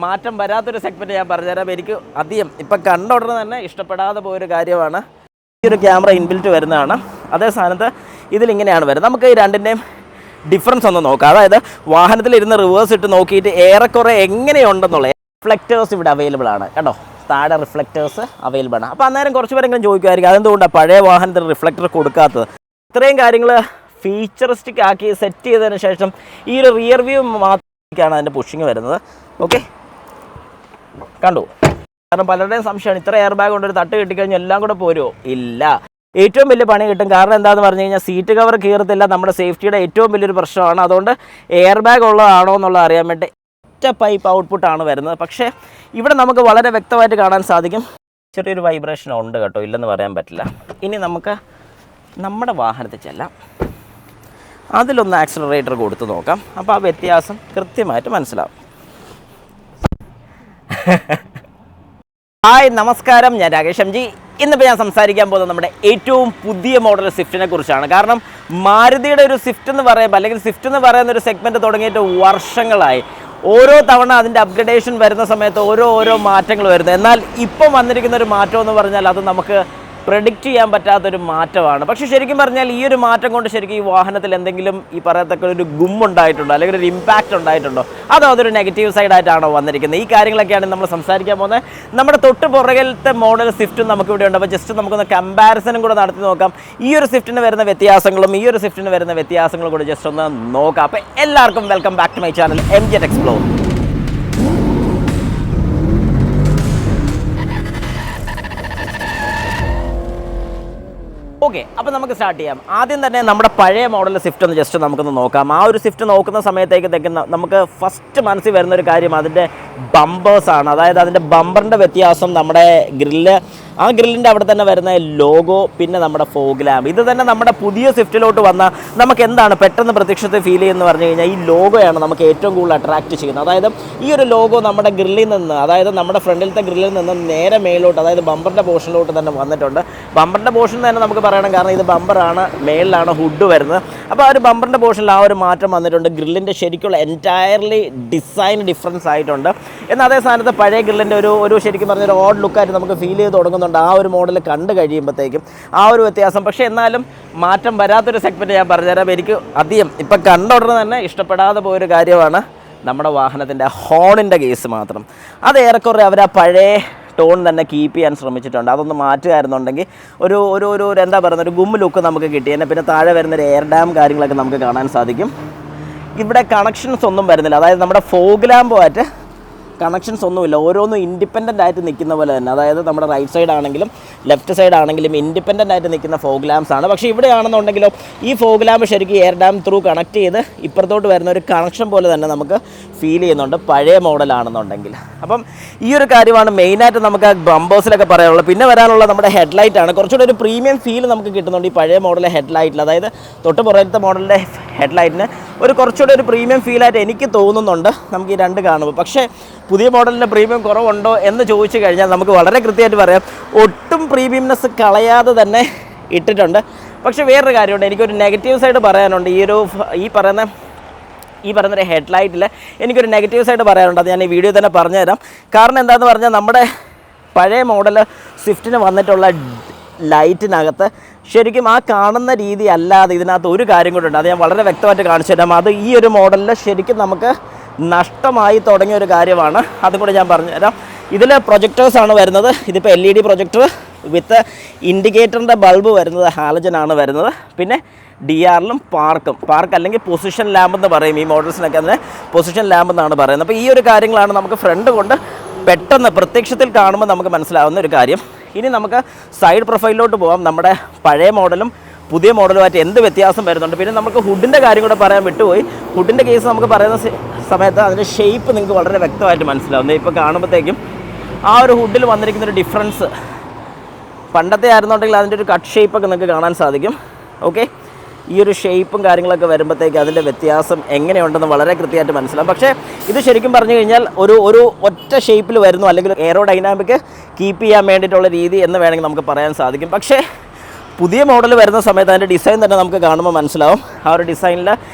മാറ്റം വരാത്തൊരു സെഗ്മെൻറ്റ് ഞാൻ പറഞ്ഞുതരാം. എനിക്ക് അധികം ഇപ്പം കണ്ട ഉടനെ തന്നെ ഇഷ്ടപ്പെടാതെ പോയൊരു കാര്യമാണ്. ഈ ഒരു ക്യാമറ ഇൻബിൽറ്റ് വരുന്നതാണ്. അതേ സ്ഥാനത്ത് ഇതിലിങ്ങനെയാണ് വരുന്നത്. നമുക്ക് ഈ രണ്ടിൻ്റെയും ഡിഫറൻസ് ഒന്ന് നോക്കാം. അതായത് വാഹനത്തിലിരുന്ന് റിവേഴ്സ് ഇട്ട് നോക്കിയിട്ട് ഏറെക്കുറെ എങ്ങനെയുണ്ടെന്നുള്ളത് റിഫ്ലക്റ്റേഴ്സ് ഇവിടെ അവൈലബിൾ ആണ് കേട്ടോ. താഴെ റിഫ്ലക്റ്റേഴ്സ് അവൈലബിൾ ആണ്. അപ്പോൾ അന്നേരം കുറച്ച് പേരെങ്കിലും ചോദിക്കുമായിരിക്കും അതെന്തുകൊണ്ടാണ് പഴയ വാഹനത്തിൽ റിഫ്ലക്ടർ കൊടുക്കാത്തത്. ഇത്രയും കാര്യങ്ങൾ ഫീച്ചറിസ്റ്റിക് ആക്കി സെറ്റ് ചെയ്തതിന് ശേഷം ഈ ഒരു റിയർ വ്യൂ മാത്രമാണ് അതിൻ്റെ പുഷിങ് വരുന്നത്. ഓക്കെ, കണ്ടു. കാരണം പലരുടെയും സംശയമാണ് ഇത്ര എയർ ബാഗ് കൊണ്ടൊരു തട്ട് കിട്ടിക്കഴിഞ്ഞാൽ എല്ലാം കൂടെ പോരുമോ? ഇല്ല, ഏറ്റവും വലിയ പണി കിട്ടും. കാരണം എന്താണെന്ന് പറഞ്ഞു കഴിഞ്ഞാൽ സീറ്റ് കവർ കീറത്തില്ല. നമ്മുടെ സേഫ്റ്റിയുടെ ഏറ്റവും വലിയൊരു പ്രശ്നമാണ്. അതുകൊണ്ട് എയർ ബാഗ് ഉള്ളതാണോ എന്നുള്ളത് അറിയാൻ വേണ്ടി ഒറ്റ പൈപ്പ് ഔട്ട്പുട്ടാണ് വരുന്നത്. പക്ഷേ ഇവിടെ നമുക്ക് വളരെ വ്യക്തമായിട്ട് കാണാൻ സാധിക്കും ചെറിയൊരു വൈബ്രേഷൻ ഉണ്ട് കേട്ടോ, ഇല്ലെന്ന് പറയാൻ പറ്റില്ല. ഇനി നമുക്ക് നമ്മുടെ വാഹനത്തിൽ ചെല്ലാം, അതിലൊന്ന് ആക്സിലറേറ്റർ കൊടുത്ത് നോക്കാം. അപ്പോൾ ആ വ്യത്യാസം കൃത്യമായിട്ട് മനസ്സിലാവും. ഹായ്, നമസ്കാരം, ഞാൻ രാകേഷ് എം ജി. ഇന്നിപ്പോൾ ഞാൻ സംസാരിക്കാൻ പോകുന്നത് നമ്മുടെ ഏറ്റവും പുതിയ മോഡൽ സ്വിഫ്റ്റിനെ കുറിച്ചാണ്. കാരണം മാരുതിയുടെ ഒരു സ്വിഫ്റ്റ് എന്ന് പറയുമ്പോൾ അല്ലെങ്കിൽ സ്വിഫ്റ്റ് എന്ന് പറയുന്ന ഒരു സെഗ്മെൻറ്റ് തുടങ്ങിയിട്ട് വർഷങ്ങളായി. ഓരോ തവണ അതിൻ്റെ അപ്ഗ്രഡേഷൻ വരുന്ന സമയത്ത് ഓരോ മാറ്റങ്ങൾ വരുന്നത്. എന്നാൽ ഇപ്പം വന്നിരിക്കുന്ന ഒരു മാറ്റം എന്ന് പറഞ്ഞാൽ അത് നമുക്ക് പ്രെഡിക്റ്റ് ചെയ്യാൻ പറ്റാത്തൊരു മാറ്റമാണ്. പക്ഷേ ശരിക്കും പറഞ്ഞാൽ ഈ ഒരു മാറ്റം കൊണ്ട് ശരിക്കും ഈ വാഹനത്തിൽ എന്തെങ്കിലും ഈ പറയത്തക്ക ഒരു ഗുമ്മുണ്ടായിട്ടുണ്ടോ അല്ലെങ്കിൽ ഒരു ഇമ്പാക്റ്റ് ഉണ്ടായിട്ടുണ്ടോ, അതോ അതൊരു നെഗറ്റീവ് സൈഡായിട്ടാണോ വന്നിരിക്കുന്നത്? ഈ കാര്യങ്ങളൊക്കെയാണ് നമ്മൾ സംസാരിക്കാൻ പോകുന്നത്. നമ്മുടെ തൊട്ട് പുറകിലത്തെ മോഡൽ സ്വിഫ്റ്റും നമുക്കിവിടെ ഉണ്ട്. അപ്പോൾ ജസ്റ്റ് നമുക്കൊന്ന് കമ്പാരിസണും കൂടെ നടത്തി നോക്കാം. ഈ ഒരു സ്വിഫ്റ്റിന് വരുന്ന വ്യത്യാസങ്ങളും ഈ ഒരു സ്വിഫ്റ്റിന് വരുന്ന വ്യത്യാസങ്ങളും കൂടെ ജസ്റ്റ് ഒന്ന് നോക്കാം. അപ്പോൾ എല്ലാവർക്കും welcome back to my channel MJ Tech Explore. Okay, അപ്പോൾ നമുക്ക് സ്റ്റാർട്ട് ചെയ്യാം. ആദ്യം തന്നെ നമ്മുടെ പഴയ മോഡൽ സ്വിഫ്റ്റ് ഒന്ന് ജസ്റ്റ് നമുക്കൊന്ന് നോക്കാം. ആ ഒരു സ്വിഫ്റ്റ് നോക്കുന്ന സമയത്തേക്ക് നമുക്ക് ഫസ്റ്റ് മനസ്സിൽ വരുന്നൊരു കാര്യം അതിൻ്റെ ബമ്പേഴ്സാണ്. അതായത് അതിൻ്റെ ബമ്പറിൻ്റെ വ്യത്യാസം, നമ്മുടെ ഗ്രില്ല്, ആ ഗ്രില്ലിൻ്റെ അവിടെ തന്നെ വരുന്ന ലോഗോ, പിന്നെ നമ്മുടെ ഫോഗ് ലാമ്പ്. ഇത് തന്നെ നമ്മുടെ പുതിയ സ്വിഫ്റ്റിലോട്ട് വന്നാൽ നമുക്ക് എന്താണ് പെട്ടെന്ന് പ്രത്യക്ഷത്തിൽ ഫീൽ ചെയ്യുന്നത് പറഞ്ഞു കഴിഞ്ഞാൽ ഈ ലോഗോയാണ് നമുക്ക് ഏറ്റവും കൂടുതൽ അട്രാക്റ്റ് ചെയ്യുന്നത്. അതായത് ഈ ഒരു ലോഗോ നമ്മുടെ ഗ്രില്ലിൽ നിന്ന്, അതായത് നമ്മുടെ ഫ്രണ്ടിലത്തെ ഗ്രില്ലിൽ നിന്ന് നേരെ മേലോട്ട്, അതായത് ബമ്പറിൻ്റെ പോർഷനിലോട്ട് തന്നെ വന്നിട്ടുണ്ട്. ബമ്പറിൻ്റെ പോർഷൻ തന്നെ നമുക്ക് പറയണം, കാരണം ഇത് ബമ്പറാണ്, മേളിലാണ് ഹുഡ് വരുന്നത്. അപ്പോൾ ആ ഒരു ബമ്പറിൻ്റെ പോർഷനിൽ ആ ഒരു മാറ്റം വന്നിട്ടുണ്ട്. ഗ്രില്ലിൻ്റെ ശരിക്കുള്ള എൻറ്റയർലി ഡിസൈൻ ഡിഫറൻസ് ആയിട്ടുണ്ട്. എന്നാൽ അതേ സ്ഥാനത്ത് പഴയ ഗ്രില്ലിൻ്റെ ഒരു ശരിക്കും പറഞ്ഞൊരു ഓഡ് ലുക്കായിട്ട് നമുക്ക് ഫീൽ ചെയ്ത് തുടങ്ങുന്നുണ്ട് ആ ഒരു മോഡൽ കണ്ടു കഴിയുമ്പോഴത്തേക്കും ആ ഒരു വ്യത്യാസം. പക്ഷേ എന്നാലും മാറ്റം വരാത്തൊരു സെഗ്മെൻറ്റ് ഞാൻ പറഞ്ഞുതരാം. എനിക്ക് അധികം ഇപ്പം കണ്ട ഉടനെ തന്നെ ഇഷ്ടപ്പെടാതെ പോയൊരു കാര്യമാണ് നമ്മുടെ വാഹനത്തിൻ്റെ ഹോണിൻ്റെ കേസ് മാത്രം. അത് ഏറെക്കുറെ അവർ ആ പഴയ ടോൺ തന്നെ കീപ്പ് ചെയ്യാൻ ശ്രമിച്ചിട്ടുണ്ട്. അതൊന്ന് മാറ്റുകയായിരുന്നുണ്ടെങ്കിൽ ഒരു എന്താ പറയുന്നത്, ഒരു ഗും ലുക്ക് നമുക്ക് കിട്ടിയേനെ. പിന്നെ താഴെ വരുന്നൊരു എയർ ഡാം കാര്യങ്ങളൊക്കെ നമുക്ക് കാണാൻ സാധിക്കും. ഇവിടെ കണക്ഷൻസ് ഒന്നും വരുന്നില്ല. അതായത് നമ്മുടെ ഫോഗ് ലാമ്പുമായിട്ട് കണക്ഷൻസ് ഒന്നുമില്ല. ഓരോന്നും ഇൻഡിപെൻഡൻ്റ് ആയിട്ട് നിൽക്കുന്ന പോലെ തന്നെ. അതായത് നമ്മുടെ റൈറ്റ് സൈഡ് ആണെങ്കിലും ലെഫ്റ്റ് സൈഡ് ആണെങ്കിലും ഇൻഡിപെൻഡൻ്റ് ആയിട്ട് നിൽക്കുന്ന ഫോഗ് ലാംപ്സ് ആണ്. പക്ഷേ ഇവിടെയാണെന്നുണ്ടെങ്കിലോ ഈ ഫോഗ് ലാമ്പ് ശരിക്കും എയർ ഡാം ത്രൂ കണക്ട് ചെയ്ത് ഇപ്പുറത്തോട്ട് വരുന്ന ഒരു കണക്ഷൻ പോലെ തന്നെ നമുക്ക് ഫീൽ ചെയ്യുന്നുണ്ട് പഴയ മോഡലാണെന്നുണ്ടെങ്കിൽ. അപ്പം ഈ ഒരു കാര്യമാണ് മെയിനായിട്ട് നമുക്ക് ബമ്പേഴ്സിലൊക്കെ പറയാനുള്ളത്. പിന്നെ വരാനുള്ള നമ്മുടെ ഹെഡ്ലൈറ്റാണ്. കുറച്ചുകൂടി ഒരു പ്രീമിയം ഫീൽ നമുക്ക് കിട്ടുന്നുണ്ട് ഈ പഴയ മോഡലിലെ ഹെഡ്ലൈറ്റിൽ. അതായത് തൊട്ട് പുറത്തെ മോഡലിൻ്റെ ഹെഡ്ലൈറ്റിന് കുറച്ചുകൂടി ഒരു പ്രീമിയം ഫീലായിട്ട് എനിക്ക് തോന്നുന്നുണ്ട് നമുക്ക് ഈ രണ്ട് കാണുമ്പോൾ. പക്ഷേ പുതിയ മോഡലിൻ്റെ പ്രീമിയം കുറവുണ്ടോ എന്ന് ചോദിച്ചു കഴിഞ്ഞാൽ നമുക്ക് വളരെ കൃത്യമായിട്ട് പറയാം, ഒട്ടും പ്രീമിയംനെസ് കളയാതെ തന്നെ ഇട്ടിട്ടുണ്ട്. പക്ഷേ വേറൊരു കാര്യമുണ്ട്, എനിക്കൊരു നെഗറ്റീവ് സൈഡ് പറയാനുണ്ട്. ഈ പറയുന്ന ഹെഡ്ലൈറ്റിൽ എനിക്കൊരു നെഗറ്റീവ് സൈഡ് പറയാനുണ്ട്. അത് ഞാൻ ഈ വീഡിയോ തന്നെ പറഞ്ഞുതരാം. കാരണം എന്താണെന്ന് പറഞ്ഞാൽ നമ്മുടെ പഴയ മോഡൽ സ്വിഫ്റ്റിന് വന്നിട്ടുള്ള ലൈറ്റിനകത്ത് ശരിക്കും ആ കാണുന്ന രീതി അല്ലാതെ ഇതിനകത്ത് ഒരു കാര്യം കൂടെ ഉണ്ട്. അത് ഞാൻ വളരെ വ്യക്തമായിട്ട് കാണിച്ചു തരാം. അത് ഈ ഒരു മോഡലിൽ ശരിക്കും നമുക്ക് നഷ്ടമായി തുടങ്ങിയ ഒരു കാര്യമാണ്. അതും കൂടെ ഞാൻ പറഞ്ഞുതരാം. ഇതിൽ പ്രൊജക്ടേഴ്സാണ് വരുന്നത്. ഇതിപ്പോൾ LED പ്രൊജക്ടർ വിത്ത് ഇൻഡിക്കേറ്ററിൻ്റെ ബൾബ് വരുന്നത് ഹാലജനാണ് വരുന്നത്. പിന്നെ DRലും പാർക്ക് അല്ലെങ്കിൽ പൊസിഷൻ ലാമ്പ് എന്ന് പറയും. ഈ മോഡൽസിനൊക്കെ അതിനെ പൊസിഷൻ ലാമ്പ് എന്നാണ് പറയുന്നത്. അപ്പോൾ ഈ ഒരു കാര്യങ്ങളാണ് നമുക്ക് ഫ്രണ്ട് കൊണ്ട് പെട്ടെന്ന് പ്രത്യക്ഷത്തിൽ കാണുമ്പോൾ നമുക്ക് മനസ്സിലാവുന്ന ഒരു കാര്യം. ഇനി നമുക്ക് സൈഡ് പ്രൊഫൈലിലോട്ട് പോകാം. നമ്മുടെ പഴയ മോഡലും പുതിയ മോഡലുമായിട്ട് എന്ത് വ്യത്യാസം വരുന്നുണ്ട്. പിന്നെ നമുക്ക് ഹുഡിൻ്റെ കാര്യം കൂടെ പറയാൻ വിട്ടുപോയി. ഹുഡിൻ്റെ കേസ് നമുക്ക് പറയുന്ന സമയത്ത് അതിൻ്റെ ഷേപ്പ് നിങ്ങൾക്ക് വളരെ വ്യക്തമായിട്ട് മനസ്സിലാവുന്നത്. ഇപ്പോൾ കാണുമ്പോഴത്തേക്കും ആ ഒരു ഹുഡിൽ വന്നിരിക്കുന്നൊരു ഡിഫറൻസ് പണ്ടത്തെ ആയിരുന്നുണ്ടെങ്കിൽ അതിൻ്റെ ഒരു കട്ട് ഷേപ്പൊക്കെ നിങ്ങൾക്ക് കാണാൻ സാധിക്കും. ഓക്കെ, ഈ ഒരു ഷേപ്പും കാര്യങ്ങളൊക്കെ വരുമ്പോഴത്തേക്ക് അതിൻ്റെ വ്യത്യാസം എങ്ങനെയുണ്ടെന്ന് വളരെ കൃത്യമായിട്ട് മനസ്സിലാവും. പക്ഷേ ഇത് ശരിക്കും പറഞ്ഞു കഴിഞ്ഞാൽ ഒരു ഒറ്റ ഷേപ്പിൽ വരുന്നു, അല്ലെങ്കിൽ എയറോഡൈനാമിക് കീപ്പ് ചെയ്യാൻ വേണ്ടിയിട്ടുള്ള രീതി എന്ന് വേണമെങ്കിൽ നമുക്ക് പറയാൻ സാധിക്കും. പക്ഷേ പുതിയ മോഡൽ വരുന്ന സമയത്ത് അതിൻ്റെ ഡിസൈൻ തന്നെ നമുക്ക് കാണുമ്പോൾ മനസ്സിലാവും. ആ ഒരു ഡിസൈനിൽ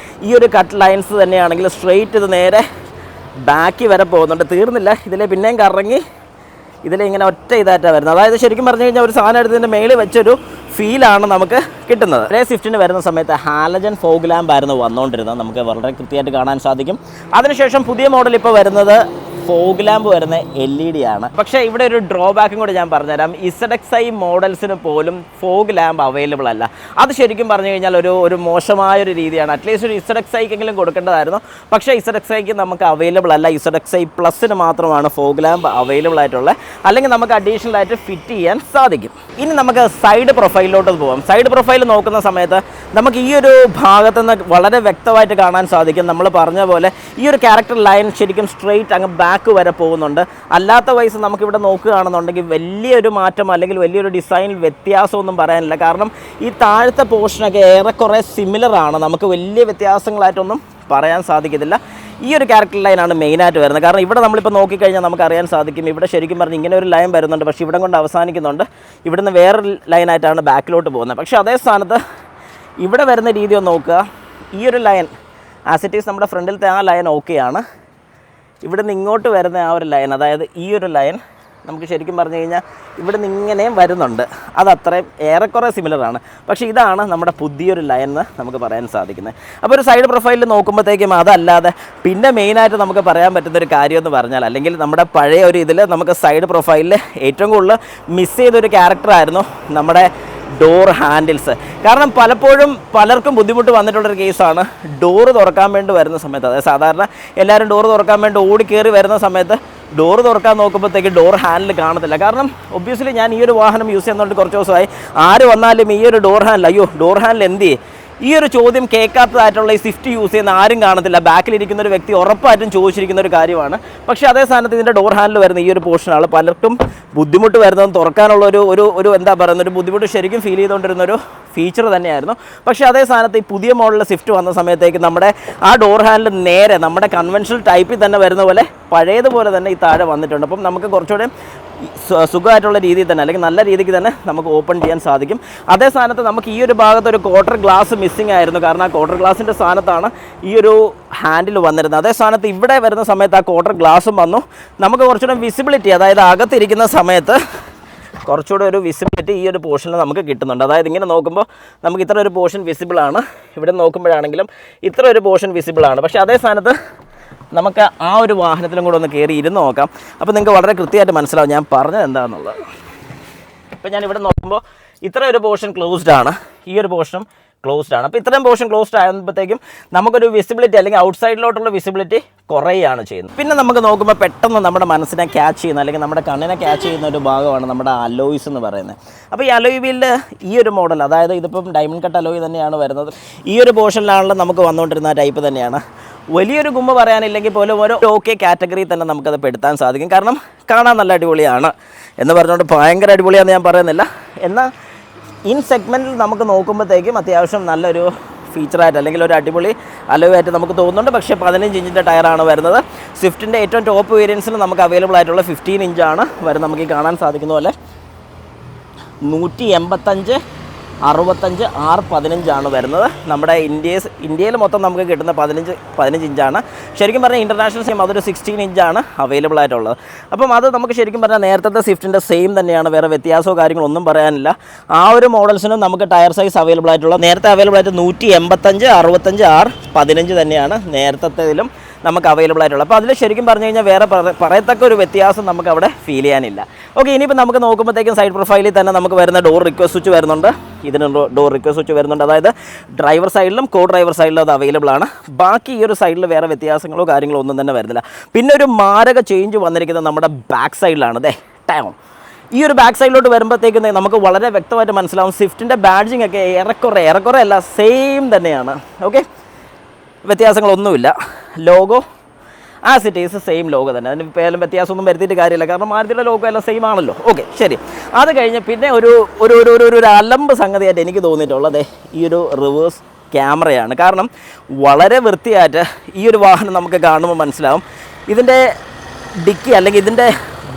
ഈ ഒരു കട്ട് ലൈൻസ് തന്നെയാണെങ്കിൽ സ്ട്രെയിറ്റ് ഇത് നേരെ ബാക്കി വരെ പോകുന്നുണ്ട്. തീർന്നില്ല, ഇതിലെ പിന്നെയും കറങ്ങി ഇതിൽ ഇങ്ങനെ ഒറ്റ ഇതായിട്ടാണ് വരുന്നത്. അതായത് ശരിക്കും പറഞ്ഞു കഴിഞ്ഞാൽ ഒരു സാധനം എടുത്തതിൻ്റെ മേളിൽ വെച്ചൊരു ഫീലാണ് നമുക്ക് കിട്ടുന്നത്. ഒരേ സ്വിഫ്റ്റിന് വരുന്ന സമയത്ത് ഹാലജൻ ഫോഗ് ലാമ്പ് ആയിരുന്നു വന്നുകൊണ്ടിരുന്നത്, നമുക്ക് വളരെ കൃത്യമായിട്ട് കാണാൻ സാധിക്കും. അതിനുശേഷം പുതിയ മോഡൽ ഇപ്പോൾ വരുന്നത് ഫോഗ് ലാമ്പ് വരുന്ന LED ആണ്. പക്ഷേ ഇവിടെ ഒരു ഡ്രോബാക്കും കൂടി ഞാൻ പറഞ്ഞുതരാം. ZXi മോഡൽസിന് പോലും ഫോഗ് ലാമ്പ് അവൈലബിൾ അല്ല. അത് ശരിക്കും പറഞ്ഞു കഴിഞ്ഞാൽ ഒരു മോശമായൊരു രീതിയാണ്. അറ്റ്ലീസ്റ്റ് ഒരു ZXiക്കെങ്കിലും കൊടുക്കേണ്ടതായിരുന്നു. പക്ഷേ ZXiക്ക് നമുക്ക് അവൈലബിൾ അല്ല. ZXi പ്ലസിന് മാത്രമാണ് ഫോഗ് ലാമ്പ് അവൈലബിൾ ആയിട്ടുള്ളത്. അല്ലെങ്കിൽ നമുക്ക് അഡീഷണൽ ആയിട്ട് ഫിറ്റ് ചെയ്യാൻ സാധിക്കും. ഇനി നമുക്ക് സൈഡ് പ്രൊഫൈലിലോട്ട് പോകാം. സൈഡ് പ്രൊഫൈൽ നോക്കുന്ന സമയത്ത് നമുക്ക് ഈ ഒരു ഭാഗത്ത് നിന്ന് വളരെ വ്യക്തമായിട്ട് കാണാൻ സാധിക്കും. നമ്മൾ പറഞ്ഞ പോലെ ഈ ഒരു ക്യാരക്ടർ ലൈൻ ശരിക്കും സ്ട്രെയിറ്റ് അങ്ങ് ബാക്ക് വരെ പോകുന്നുണ്ട്. അല്ലാത്ത വയസ്സ് നമുക്കിവിടെ നോക്കുകയാണെന്നുണ്ടെങ്കിൽ വലിയൊരു മാറ്റം അല്ലെങ്കിൽ വലിയൊരു ഡിസൈൻ വ്യത്യാസമൊന്നും പറയാനില്ല. കാരണം ഈ താഴത്തെ പോർഷനൊക്കെ ഏറെക്കുറെ സിമിലറാണ്. നമുക്ക് വലിയ വ്യത്യാസങ്ങളായിട്ടൊന്നും പറയാൻ സാധിക്കത്തില്ല. ഈ ഒരു ക്യാരക്ടർ ലൈനാണ് മെയിനായിട്ട് വരുന്നത്. കാരണം ഇവിടെ നമ്മളിപ്പോൾ നോക്കിക്കഴിഞ്ഞാൽ നമുക്ക് അറിയാൻ സാധിക്കും, ഇവിടെ ശരിക്കും പറഞ്ഞ് ഇങ്ങനെ ഒരു ലൈൻ വരുന്നുണ്ട്, പക്ഷേ ഇവിടെ കൊണ്ട് അവസാനിക്കുന്നുണ്ട്. ഇവിടുന്ന് വേറൊരു ലൈനായിട്ടാണ് ബാക്കിലോട്ട് പോകുന്നത്. പക്ഷേ അതേ സ്ഥാനത്ത് ഇവിടെ വരുന്ന രീതി ഒന്ന് നോക്കുക. ഈ ഒരു ലൈൻ ആസ് ഇറ്റ് ഈസ് നമ്മുടെ ഫ്രണ്ടിലത്തെ ആ ലൈൻ ഓക്കെയാണ്. ഇവിടെ നിന്ന് ഇങ്ങോട്ട് വരുന്ന ആ ഒരു ലൈൻ, അതായത് ഈ ഒരു ലൈൻ നമുക്ക് ശരിക്കും പറഞ്ഞു കഴിഞ്ഞാൽ ഇവിടെ നിന്ന് ഇങ്ങനെയും വരുന്നുണ്ട്. അത് അത്രയും ഏറെക്കുറെ സിമിലറാണ്. പക്ഷേ ഇതാണ് നമ്മുടെ പുതിയൊരു ലൈൻ എന്ന് നമുക്ക് പറയാൻ സാധിക്കുന്നത്. അപ്പോൾ ഒരു സൈഡ് പ്രൊഫൈലിൽ നോക്കുമ്പോഴത്തേക്കും അതല്ലാതെ പിന്നെ മെയിനായിട്ട് നമുക്ക് പറയാൻ പറ്റുന്നൊരു കാര്യം എന്ന് പറഞ്ഞാൽ, അല്ലെങ്കിൽ നമ്മുടെ പഴയ ഒരു ഇതിൽ നമുക്ക് സൈഡ് പ്രൊഫൈലിൽ ഏറ്റവും കൂടുതൽ മിസ് ചെയ്തൊരു ക്യാരക്ടറായിരുന്നു നമ്മുടെ ഡോർ ഹാൻഡിൽസ്. കാരണം പലപ്പോഴും പലർക്കും ബുദ്ധിമുട്ട് വന്നിട്ടുള്ളൊരു കേസാണ് ഡോറ് തുറക്കാൻ വേണ്ടി വരുന്ന സമയത്ത്. അതായത് സാധാരണ എല്ലാവരും ഡോറ് തുറക്കാൻ വേണ്ടി ഓടി കയറി വരുന്ന സമയത്ത് ഡോറ് തുറക്കാൻ നോക്കുമ്പോഴത്തേക്ക് ഡോർ ഹാൻഡിൽ കാണത്തില്ല. കാരണം ഒബ്വിയസ്ലി ഞാൻ ഈ ഒരു വാഹനം യൂസ് ചെയ്യുന്നതുകൊണ്ട് കുറച്ച് ദിവസമായി ആര് വന്നാലും ഈ ഒരു ഡോർ ഹാൻഡിൽ, അയ്യോ ഡോർ ഹാൻഡിൽ എന്ത് ചെയ്യും, ഈ ഒരു ചോദ്യം കേൾക്കാത്തതായിട്ടുള്ള ഈ സ്വിഫ്റ്റ് യൂസ് ചെയ്യുന്ന ആരും കാണത്തില്ല. ബാക്കിലിരിക്കുന്ന ഒരു വ്യക്തി ഉറപ്പായിട്ടും ചോദിച്ചിരിക്കുന്ന ഒരു കാര്യമാണ്. പക്ഷേ അതേ സ്ഥാനത്ത് ഇതിൻ്റെ ഡോർ ഹാൻഡിൽ വരുന്ന ഈ ഒരു പോർഷനാണ് പലർക്കും ബുദ്ധിമുട്ട് വരുന്നത്. തുറക്കാനുള്ള ഒരു എന്താ പറയുന്ന ഒരു ബുദ്ധിമുട്ട് ശരിക്കും ഫീൽ ചെയ്തുകൊണ്ടിരുന്ന ഒരു ഫീച്ചർ തന്നെയായിരുന്നു. പക്ഷേ അതേ സ്ഥാനത്ത് ഈ പുതിയ മോഡലിൽ സ്വിഫ്റ്റ് വന്ന സമയത്തേക്ക് നമ്മുടെ ആ ഡോർ ഹാൻഡിൽ നേരെ നമ്മുടെ കൺവെൻഷണൽ ടൈപ്പിൽ തന്നെ വരുന്ന പോലെ പഴയതുപോലെ തന്നെ ഈ താഴെ വന്നിട്ടുണ്ട്. അപ്പം നമുക്ക് കുറച്ചുകൂടെ സുഖമായിട്ടുള്ള രീതിയിൽ തന്നെ, അല്ലെങ്കിൽ നല്ല രീതിക്ക് തന്നെ നമുക്ക് ഓപ്പൺ ചെയ്യാൻ സാധിക്കും. അതേ സ്ഥാനത്ത് നമുക്ക് ഈ ഒരു ഭാഗത്ത് ഒരു ക്വാർട്ടർ ഗ്ലാസ് മിസ്സിംഗ് ആയിരുന്നു. കാരണം ആ ക്വാർട്ടർ ഗ്ലാസിൻ്റെ സ്ഥാനത്താണ് ഈ ഒരു ഹാൻഡിൽ വന്നിരുന്നത്. അതേ സ്ഥാനത്ത് ഇവിടെ വരുന്ന സമയത്ത് ആ ക്വാർട്ടർ ഗ്ലാസും വന്നു. നമുക്ക് കുറച്ചുകൂടെ വിസിബിലിറ്റി, അതായത് അകത്തിരിക്കുന്ന സമയത്ത് കുറച്ചുകൂടെ ഒരു വിസിബിലിറ്റി ഈ ഒരു പോർഷനിൽ നമുക്ക് കിട്ടുന്നുണ്ട്. അതായത് ഇങ്ങനെ നോക്കുമ്പോൾ നമുക്ക് ഇത്ര ഒരു പോർഷൻ വിസിബിളാണ്, ഇവിടെ നോക്കുമ്പോഴാണെങ്കിലും ഇത്ര ഒരു പോർഷൻ വിസിബിളാണ്. പക്ഷേ അതേ സ്ഥാനത്ത് നമുക്ക് ആ ഒരു വാഹനത്തിലും കൂടെ ഒന്ന് കയറി ഇരുന്ന് നോക്കാം. അപ്പോൾ നിങ്ങൾക്ക് വളരെ കൃത്യമായിട്ട് മനസ്സിലാവും ഞാൻ പറഞ്ഞത് എന്താണെന്നുള്ളത്. ഇപ്പോൾ ഞാൻ ഇവിടെ നോക്കുമ്പോൾ ഇത്ര ഒരു പോർഷൻ ക്ലോസ്ഡ് ആണ്, ഈ ഒരു പോർഷനും ക്ലോസ്ഡ് ആണ്. അപ്പോൾ ഇത്രയും പോർഷൻ ക്ലോസ്ഡ് ആകുമ്പോഴത്തേക്കും നമുക്കൊരു വിസിബിലിറ്റി അല്ലെങ്കിൽ ഔട്ട്സൈഡിലോട്ടുള്ള വിസിബിലിറ്റി കുറയുകയാണ് ചെയ്യുന്നത്. പിന്നെ നമുക്ക് നോക്കുമ്പോൾ പെട്ടെന്ന് നമ്മുടെ മനസ്സിനെ ക്യാച്ച് ചെയ്യുന്ന അല്ലെങ്കിൽ നമ്മുടെ കണ്ണിനെ ക്യാച്ച് ചെയ്യുന്ന ഒരു ഭാഗമാണ് നമ്മുടെ അലോയ്സ് എന്ന് പറയുന്നത്. അപ്പോൾ ഈ അലോയ് വീലിൽ ഈ ഒരു മോഡൽ, അതായത് ഇതിപ്പം ഡയമണ്ട് കട്ട് അലോയ് തന്നെയാണ് വരുന്നത്. ഈ ഒരു പോർഷനിലാണല്ലോ നമുക്ക് വന്നുകൊണ്ടിരുന്ന ടൈപ്പ് തന്നെയാണ്. വലിയൊരു ഗുമ്മ പറയാനില്ലെങ്കിൽ പോലും ഒരു ഓക്കെ കാറ്റഗറി തന്നെ നമുക്കത് പെടുത്താൻ സാധിക്കും. കാരണം കാണാൻ നല്ല അടിപൊളിയാണ് എന്ന് പറഞ്ഞുകൊണ്ട് ഭയങ്കര അടിപൊളിയാണെന്ന് ഞാൻ പറയുന്നില്ല. എന്നാൽ ഇൻ സെഗ്മെൻറ്റിൽ നമുക്ക് നോക്കുമ്പോഴത്തേക്കും അത്യാവശ്യം നല്ലൊരു ഫീച്ചറായിട്ട് അല്ലെങ്കിൽ ഒരു അടിപൊളി അലോയായിട്ട് നമുക്ക് തോന്നുന്നുണ്ട്. പക്ഷേ 15 ഇഞ്ചിൻ്റെ ടയറാണ് വരുന്നത്. സ്വിഫ്റ്റിൻ്റെ ഏറ്റവും ടോപ്പ് വേരിയൻസിൽ നമുക്ക് അവൈലബിൾ ആയിട്ടുള്ള 15 ഇഞ്ചാണ് വരുന്നത്. നമുക്ക് ഈ കാണാൻ സാധിക്കുന്ന പോലെ 185 65 R15 വരുന്നത്. നമ്മുടെ ഇന്ത്യയിൽ മൊത്തം നമുക്ക് കിട്ടുന്ന 15 ഇഞ്ചാണ്. ശരിക്കും പറഞ്ഞാൽ ഇൻ്റർനാഷണൽ സെയിം അതൊരു 16 ഇഞ്ചാണ് അവൈലബിൾ ആയിട്ടുള്ളത്. അപ്പം അത് നമുക്ക് ശരിക്കും പറഞ്ഞാൽ നേരത്തെ സ്വിഫ്റ്റിൻ്റെ സെയിം തന്നെയാണ്, വേറെ വ്യത്യാസമോ കാര്യങ്ങളോ ഒന്നും പറയാനില്ല. ആ ഒരു മോഡൽസിനും നമുക്ക് ടയർ സൈസ് അവൈലബിൾ ആയിട്ടുള്ള നേരത്തെ അവൈലബിൾ ആയിട്ട് 185 65 R15 തന്നെയാണ് നേരത്തേതിലും നമുക്ക് അവൈലബിൾ ആയിട്ടുള്ളത്. അപ്പോൾ അതിൽ ശരിക്കും പറഞ്ഞു കഴിഞ്ഞാൽ വേറെ പറയത്തക്ക ഒരു വ്യത്യാസം നമുക്ക് അവിടെ ഫീൽ ചെയ്യാനില്ല. ഓക്കെ, ഇനിയിപ്പോൾ നമുക്ക് നോക്കുമ്പോഴത്തേക്കും സൈഡ് പ്രൊഫൈലിൽ തന്നെ നമുക്ക് വരുന്ന ഡോർ റിക്വസ്റ്റ് സ്വിച്ച് വരുന്നുണ്ട്. ഇതിന് ഡോർ റിക്വസ്റ്റ് സ്വിച്ച് വരുന്നുണ്ട്. അതായത് ഡ്രൈവർ സൈഡിലും കോ ഡ്രൈവർ സൈഡിലും അത് അവൈലബിൾ ആണ്. ബാക്കി ഈ ഒരു സൈഡിൽ വേറെ വ്യത്യാസങ്ങളോ കാര്യങ്ങളോ ഒന്നും തന്നെ വരുന്നില്ല. പിന്നെ ഒരു മാരക ചേഞ്ച് വന്നിരിക്കുന്നത് നമ്മുടെ ബാക്ക് സൈഡിലാണ്. ടൈം ഈ ഒരു ബാക്ക് സൈഡിലോട്ട് വരുമ്പോഴത്തേക്കും നമുക്ക് വളരെ വ്യക്തമായിട്ട് മനസ്സിലാവും സ്വിഫ്റ്റിൻ്റെ ബാഡ്ജിങ് ഒക്കെ ഏറെക്കുറെ അല്ല സെയിം തന്നെയാണ്. ഓക്കെ, വ്യത്യാസങ്ങളൊന്നുമില്ല. Logo as it is same logo തന്നെ, അതിന് പേരും വ്യത്യാസമൊന്നും വരുത്തിയിട്ട് കാര്യമില്ല. കാരണം മാരുതിയുടെ ലോഗോ എല്ലാം സെയിം ആണല്ലോ. ഓക്കെ, ശരി. അത് കഴിഞ്ഞ് പിന്നെ ഒരു അലമ്പ് സംഗതിയായിട്ട് എനിക്ക് തോന്നിയിട്ടുള്ളത് ഈ ഒരു റിവേഴ്സ് ക്യാമറയാണ്. കാരണം വളരെ വൃത്തിയായിട്ട് ഈ ഒരു വാഹനം നമുക്ക് കാണുമ്പോൾ മനസ്സിലാവും. ഇതിൻ്റെ ഡിക്കി അല്ലെങ്കിൽ ഇതിൻ്റെ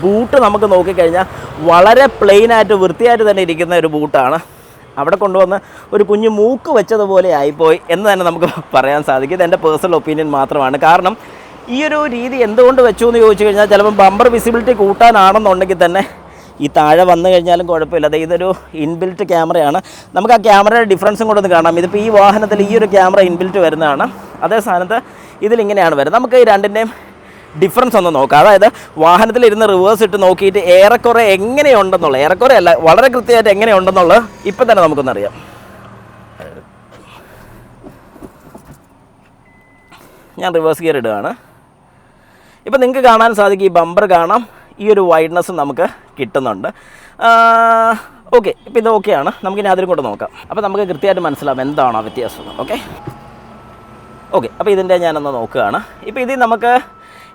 ബൂട്ട് നമുക്ക് നോക്കിക്കഴിഞ്ഞാൽ വളരെ പ്ലെയിനായിട്ട് വൃത്തിയായിട്ട് തന്നെ ഇരിക്കുന്ന ഒരു ബൂട്ടാണ്. അവിടെ കൊണ്ടുവന്ന് ഒരു കുഞ്ഞു മൂക്ക് വെച്ചതുപോലെ ആയിപ്പോയി എന്ന് തന്നെ നമുക്ക് പറയാൻ സാധിക്കും. ഇത് എൻ്റെ പേഴ്സണൽ ഒപ്പീനിയൻ മാത്രമാണ്. കാരണം ഈ ഒരു രീതി എന്തുകൊണ്ട് വെച്ചു എന്ന് ചോദിച്ചു കഴിഞ്ഞാൽ ചിലപ്പോൾ ബമ്പർ വിസിബിലിറ്റി കൂട്ടാനാണെന്നുണ്ടെങ്കിൽ തന്നെ ഈ താഴെ വന്നു കഴിഞ്ഞാലും കുഴപ്പമില്ല. അത് ഇതൊരു ഇൻബിൽറ്റ് ക്യാമറയാണ്. നമുക്ക് ആ ക്യാമറയുടെ ഡിഫറൻസും കൂടെ ഒന്ന് കാണാം. ഇതിപ്പോൾ ഈ വാഹനത്തിൽ ഈ ഒരു ക്യാമറ ഇൻബിൽറ്റ് വരുന്നതാണ്, അതേ സ്ഥാനത്ത് ഇതിലിങ്ങനെയാണ് വരുന്നത്. നമുക്ക് ഈ രണ്ടിൻ്റെയും ഡിഫറൻസ് ഒന്ന് നോക്കാം. അതായത് വാഹനത്തിലിരുന്ന് റിവേഴ്സ് ഇട്ട് നോക്കിയിട്ട് ഏറെക്കുറെ എങ്ങനെയുണ്ടെന്നുള്ളത്, ഏറെക്കുറെ അല്ല വളരെ കൃത്യമായിട്ട് എങ്ങനെയുണ്ടെന്നുള്ളത് ഇപ്പം തന്നെ നമുക്കൊന്നറിയാം. ഞാൻ റിവേഴ്സ് ഗിയർ ഇടുകയാണ്. ഇപ്പം നിങ്ങൾക്ക് കാണാൻ സാധിക്കും, ഈ ബമ്പർ കാണാം, ഈ ഒരു വൈഡ്നെസ് നമുക്ക് കിട്ടുന്നുണ്ട്. ഓക്കെ, ഇപ്പോൾ ഇത് ഓക്കെയാണ്. നമുക്കിനി അതിലും കൂടെ നോക്കാം. അപ്പോൾ നമുക്ക് കൃത്യമായിട്ട് മനസ്സിലാവും എന്താണ് ആ വ്യത്യാസം. ഓക്കെ, അപ്പോൾ ഇതിൻ്റെ ഞാനൊന്ന് നോക്കുകയാണ്. ഇപ്പോൾ ഇതിൽ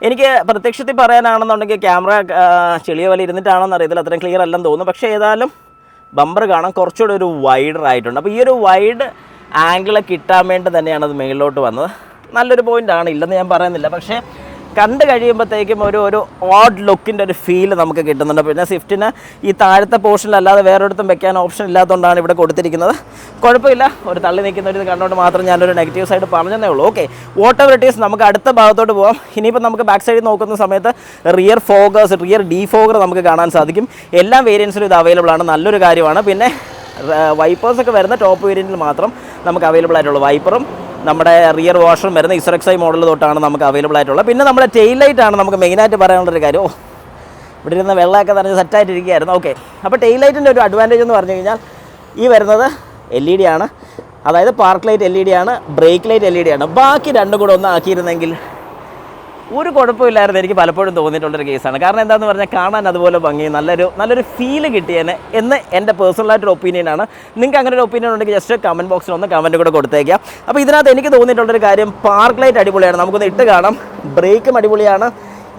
എനിക്ക് പ്രത്യക്ഷത്തിൽ പറയാനാണെന്നുണ്ടെങ്കിൽ ക്യാമറ ചെളിയ പോലെ ഇരുന്നിട്ടാണെന്ന് അറിയത്തില്ല, അത്രയും ക്ലിയർ അല്ലെന്ന് തോന്നുന്നു. പക്ഷേ ഏതായാലും ബമ്പർ കാണാൻ കുറച്ചുകൂടെ ഒരു വൈഡർ ആയിട്ടുണ്ട്. അപ്പോൾ ഈ ഒരു വൈഡ് ആംഗിൾ കിട്ടാൻ വേണ്ടി തന്നെയാണ് അത് മേളിലോട്ട് വന്നത്. നല്ലൊരു പോയിൻ്റാണ്, ഇല്ലെന്ന് ഞാൻ പറയുന്നില്ല. പക്ഷേ കണ്ട് കഴിയുമ്പോഴത്തേക്കും ഒരു ഓഡ് ലുക്കിൻ്റെ ഒരു ഫീൽ നമുക്ക് കിട്ടുന്നുണ്ട്. പിന്നെ സ്വിഫ്റ്റിന് ഈ താഴത്തെ പോർഷനിലല്ലാതെ വേറൊരിടത്തും വെക്കാൻ ഓപ്ഷൻ ഇല്ലാത്തതുകൊണ്ടാണ് ഇവിടെ കൊടുത്തിരിക്കുന്നത്. കുഴപ്പമില്ല, ഒരു തള്ളി നിൽക്കുന്ന ഒരു ഇത് കണ്ടുകൊണ്ട് മാത്രം ഞാനൊരു നെഗറ്റീവ് സൈഡ് പറഞ്ഞതേ ഉള്ളൂ. Okay, what ever it is, നമുക്ക് അടുത്ത ഭാഗത്തോട്ട് പോകാം. ഇനിയിപ്പോൾ നമുക്ക് ബാക്ക് സൈഡിൽ നോക്കുന്ന സമയത്ത് റിയർ ഡീഫോഗർ നമുക്ക് കാണാൻ സാധിക്കും. എല്ലാ വേരിയൻസിലും ഇത് അവൈലബിൾ ആണ്, നല്ലൊരു കാര്യമാണ്. പിന്നെ വൈപ്പേഴ്സൊക്കെ വരുന്ന ടോപ്പ് വേരിയൻറ്റിൽ മാത്രം നമുക്ക് അവൈലബിൾ ആയിട്ടുള്ളൂ. വൈപ്പറും നമ്മുടെ റിയർ വാഷറും വരുന്ന ഇസറക്സൈ മോഡൽ തൊട്ടാണ് നമുക്ക് അവൈലബിൾ ആയിട്ടുള്ളത്. പിന്നെ നമ്മുടെ ടെയിൽ ലൈറ്റാണ് നമുക്ക് മെയിനായിട്ട് പറയാനുള്ളൊരു കാര്യം. ഇവിടെ ഇരുന്ന് വെള്ളമൊക്കെ നിറഞ്ഞ് സെറ്റായിട്ടിരിക്കുകയായിരുന്നു. ഓക്കെ, അപ്പോൾ ടെയിൽ ലൈറ്റിൻ്റെ ഒരു അഡ്വാൻറ്റേജ് എന്ന് പറഞ്ഞു കഴിഞ്ഞാൽ ഈ വരുന്നത് LED ആണ്, അതായത് പാർക്ക് ലൈറ്റ് LED ആണ്, ബ്രേക്ക് ലൈറ്റ് LED ആണ്. ബാക്കി രണ്ടും കൂടെ ഒന്ന് ആക്കിയിരുന്നെങ്കിൽ ഒരു കുഴപ്പമില്ലായിരുന്നു, എനിക്ക് പലപ്പോഴും തോന്നിയിട്ടുള്ളൊരു കേസാണ്. കാരണം എന്താണെന്ന് പറഞ്ഞാൽ കാണാൻ അതുപോലെ ഭംഗി, നല്ലൊരു ഫീല് കിട്ടിയേനെ എന്ന് എൻ്റെ പേഴ്സണലായിട്ടൊരു ഒപ്പീനിയനാണ്. നിങ്ങൾക്ക് അങ്ങനെ ഒരു ഒപ്പീനിയൻ ഉണ്ടെങ്കിൽ ജസ്റ്റ് കമൻറ്റ് ബോക്സിൽ ഒന്ന് കമൻറ്റ് കൂടെ കൊടുത്തേക്കാം. അപ്പോൾ ഇതിനകത്ത് എനിക്ക് തോന്നിയിട്ടുള്ളൊരു കാര്യം, പാർക്ക് ലൈറ്റ് അടിപൊളിയാണ്, നമുക്കൊന്ന് ഇട്ട് കാണാം. ബ്രേക്കും അടിപൊളിയാണ്.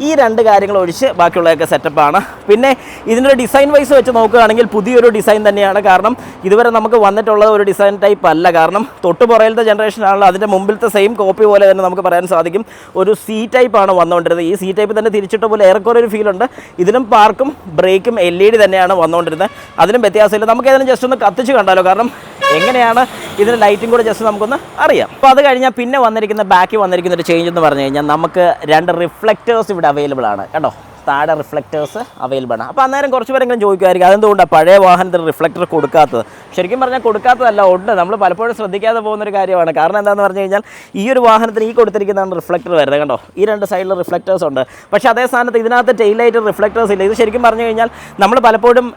ഈ രണ്ട് കാര്യങ്ങൾ ഒഴിച്ച് ബാക്കിയുള്ളതൊക്കെ സെറ്റപ്പാണ്. പിന്നെ ഇതിൻ്റെ ഡിസൈൻ വൈസ് വെച്ച് നോക്കുകയാണെങ്കിൽ പുതിയൊരു ഡിസൈൻ തന്നെയാണ്. കാരണം ഇതുവരെ നമുക്ക് വന്നിട്ടുള്ള ഒരു ഡിസൈൻ ടൈപ്പ് അല്ല. കാരണം തൊട്ട് പുറയിലത്തെ ജനറേഷനാണല്ലോ, അതിൻ്റെ മുമ്പിലത്തെ സെയിം കോപ്പി പോലെ തന്നെ നമുക്ക് പറയാൻ സാധിക്കും ഒരു C ടൈപ്പാണ് വന്നുകൊണ്ടിരുന്നത്. ഈ C ടൈപ്പ് തന്നെ തിരിച്ചിട്ട പോലെ ഏറെക്കുറെ ഒരു ഫീലുണ്ട്. ഇതിലും പാർക്കും ബ്രേക്കും LED തന്നെയാണ് വന്നുകൊണ്ടിരുന്നത്, അതിനും വ്യത്യാസമില്ല. നമുക്ക് ഏതായാലും ജസ്റ്റ് ഒന്ന് കത്തിച്ച് കണ്ടാലോ, കാരണം എങ്ങനെയാണ് ഇതിന് ലൈറ്റും കൂടെ ജസ്റ്റ് നമുക്കൊന്ന് അറിയാം. അപ്പോൾ അത് കഴിഞ്ഞാൽ പിന്നെ ബാക്കിൽ വന്നിരിക്കുന്ന ഒരു ചേഞ്ച് എന്ന് പറഞ്ഞു കഴിഞ്ഞാൽ നമുക്ക് 2 റിഫ്ലക്റ്റേഴ്സ് ഇവിടെ അവൈലബിൾ ആണ്. കേട്ടോ, താഴെ റിഫ്ലക്റ്റേഴ്സ് അവൈലബിൾ ആണ്. അപ്പോൾ അന്നേരം കുറച്ച് പേരെങ്കിലും ചോദിക്കുമായിരിക്കും അതെന്തുകൊണ്ടാണ് പഴയ വാഹനത്തിൽ റിഫ്ലക്ടർ കൊടുക്കാത്തത്. ശരിക്കും പറഞ്ഞാൽ കൊടുക്കാത്തതല്ല, ഉണ്ട്. നമ്മൾ പലപ്പോഴും ശ്രദ്ധിക്കാതെ പോകുന്നൊരു കാര്യമാണ്. കാരണം എന്താണെന്ന് പറഞ്ഞു കഴിഞ്ഞാൽ ഈ ഒരു വാഹനത്തിന് ഈ കൊടുത്തിരിക്കുന്നതാണ് റിഫ്ലക്ടർ വരുന്നത്. കണ്ടോ, ഈ 2 സൈഡിൽ റിഫ്ലക്റ്റേഴ്സ് ഉണ്ട്. പക്ഷേ അതേ സ്ഥാനത്ത് ഇതിനകത്ത് ടെയിൽ ലൈറ്റ് റിഫ്ലക്റ്റേഴ്സ് ഇല്ല. ഇത് ശരിക്കും പറഞ്ഞു കഴിഞ്ഞാൽ നമ്മൾ പലപ്പോഴും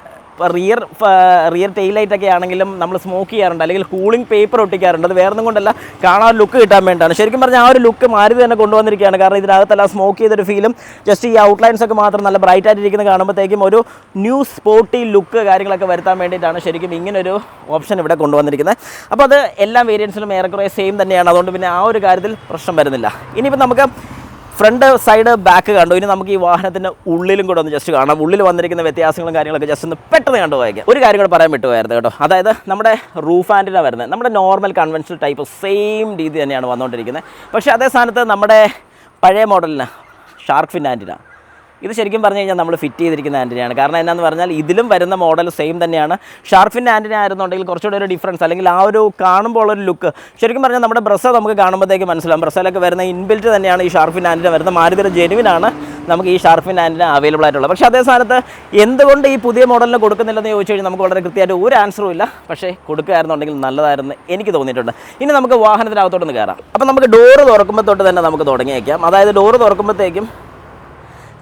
റിയർ ടെയിൽ ലൈറ്റൊക്കെ ആണെങ്കിലും നമ്മൾ സ്മോക്ക് ചെയ്യാറുണ്ട്, അല്ലെങ്കിൽ കൂളിംഗ് പേപ്പർ ഒട്ടിക്കാറുണ്ട്. അത് വേറൊന്നും കൊണ്ടല്ല, കാണാൻ ലുക്ക് കിട്ടാൻ വേണ്ടിയാണ്. ശരിക്കും പറഞ്ഞാൽ ആ ഒരു ലുക്ക് മാരുതി തന്നെ കൊണ്ടുവന്നിരിക്കുകയാണ്. കാരണം ഇതിനകത്തെല്ലാം സ്മോക്ക് ചെയ്തൊരു ഫീലും ജസ്റ്റ് ഈ ഔട്ട്ലൈൻസ് ഒക്കെ മാത്രം നല്ല ബ്രൈറ്റ് ആയിട്ടിരിക്കുന്നത് കാണുമ്പോഴത്തേക്കും ഒരു ന്യൂ സ്പോർട്ടി ലുക്ക് കാര്യങ്ങളൊക്കെ വരുത്താൻ വേണ്ടിയിട്ടാണ് ശരിക്കും ഇങ്ങനൊരു ഓപ്ഷൻ ഇവിടെ കൊണ്ടുവന്നിരിക്കുന്നത്. അപ്പോൾ അത് എല്ലാ വേരിയൻസിലും ഏറെക്കുറെ സെയിം തന്നെയാണ്. അതുകൊണ്ട് പിന്നെ ആ ഒരു കാര്യത്തിൽ പ്രശ്നം വരുന്നില്ല. ഇനിയിപ്പോൾ നമുക്ക് ഫ്രണ്ട് സൈഡ് ബാക്ക് കണ്ടു. ഇനി നമുക്ക് ഈ വാഹനത്തിൻ്റെ ഉള്ളിലും കൂടെ ഒന്ന് ജസ്റ്റ് കാണാം. ഉള്ളിൽ വന്നിരിക്കുന്ന വ്യത്യാസങ്ങളും കാര്യങ്ങളൊക്കെ ജസ്റ്റ് ഒന്ന് പെട്ടെന്ന് കണ്ടുപോയേക്കാം. ഒരു കാര്യം കൂടെ പറയാൻ വിട്ടുപോയായിരുന്നു കേട്ടോ, അതായത് നമ്മുടെ റൂഫ് ആൻറ്റിന വരുന്നത് നമ്മുടെ നോർമൽ കൺവെൻഷണൽ ടൈപ്പ് സെയിം രീതി തന്നെയാണ് വന്നുകൊണ്ടിരിക്കുന്നത്. പക്ഷേ അതേ സ്ഥാനത്ത് നമ്മുടെ പഴയ മോഡലിന് ഷാർക്ക് ഫിൻ ആൻറ്റിന, ഇത് ശരിക്കും പറഞ്ഞു കഴിഞ്ഞാൽ നമ്മൾ ഫിറ്റ് ചെയ്തിരിക്കുന്ന ആൻറ്റിനയാണ്. കാരണം എന്നാന്ന് പറഞ്ഞാൽ ഇതിലും വരുന്ന മോഡൽ സെയിം തന്നെയാണ്. ഷാർക്ക് ഫിൻ ആൻറ്റിന ആയിരുന്നുണ്ടെങ്കിൽ കുറച്ചുകൂടെ ഒരു ഡിഫറൻസ്, അല്ലെങ്കിൽ ആ ഒരു കാണുമ്പോൾ ഒരു ലുക്ക് ശരിക്കും പറഞ്ഞാൽ നമ്മുടെ ബ്രസ നമുക്ക് കാണുമ്പോഴത്തേക്ക് മനസ്സിലാവും. ബ്രസയിലൊക്കെ വരുന്ന ഇൻബിൽറ്റ് തന്നെയാണ് ഈ ഷാർക്ക് ഫിൻ ആൻറ്റിന വരുന്നത്. മാരുതിയുടെ ജെനുവിനാണ് നമുക്ക് ഈ ഷാർക്ക് ഫിൻ ആൻറ്റിന അവൈലബിൾ ആയിട്ടുള്ളത്. പക്ഷേ അതേ സ്ഥാനത്ത് എന്തുകൊണ്ട് ഈ പുതിയ മോഡലിന് കൊടുക്കുന്നില്ലെന്ന് ചോദിച്ചു കഴിഞ്ഞാൽ നമുക്ക് വളരെ കൃത്യമായിട്ട് ഒരു ആൻസറും ഇല്ല. പക്ഷേ കൊടുക്കുകയായിരുന്നുണ്ടെങ്കിൽ നല്ലതായിരുന്നു എനിക്ക് തോന്നിയിട്ടുണ്ട്. ഇനി നമുക്ക് വാഹനത്തിനകത്തോട്ടൊന്ന് കയറാം. അപ്പോൾ നമുക്ക് ഡോറ് തുറക്കുമ്പോൾ തൊട്ട് തന്നെ നമുക്ക് തുടങ്ങിയേക്കാം. അതായത് ഡോറ് തുറക്കുമ്പോഴത്തേക്കും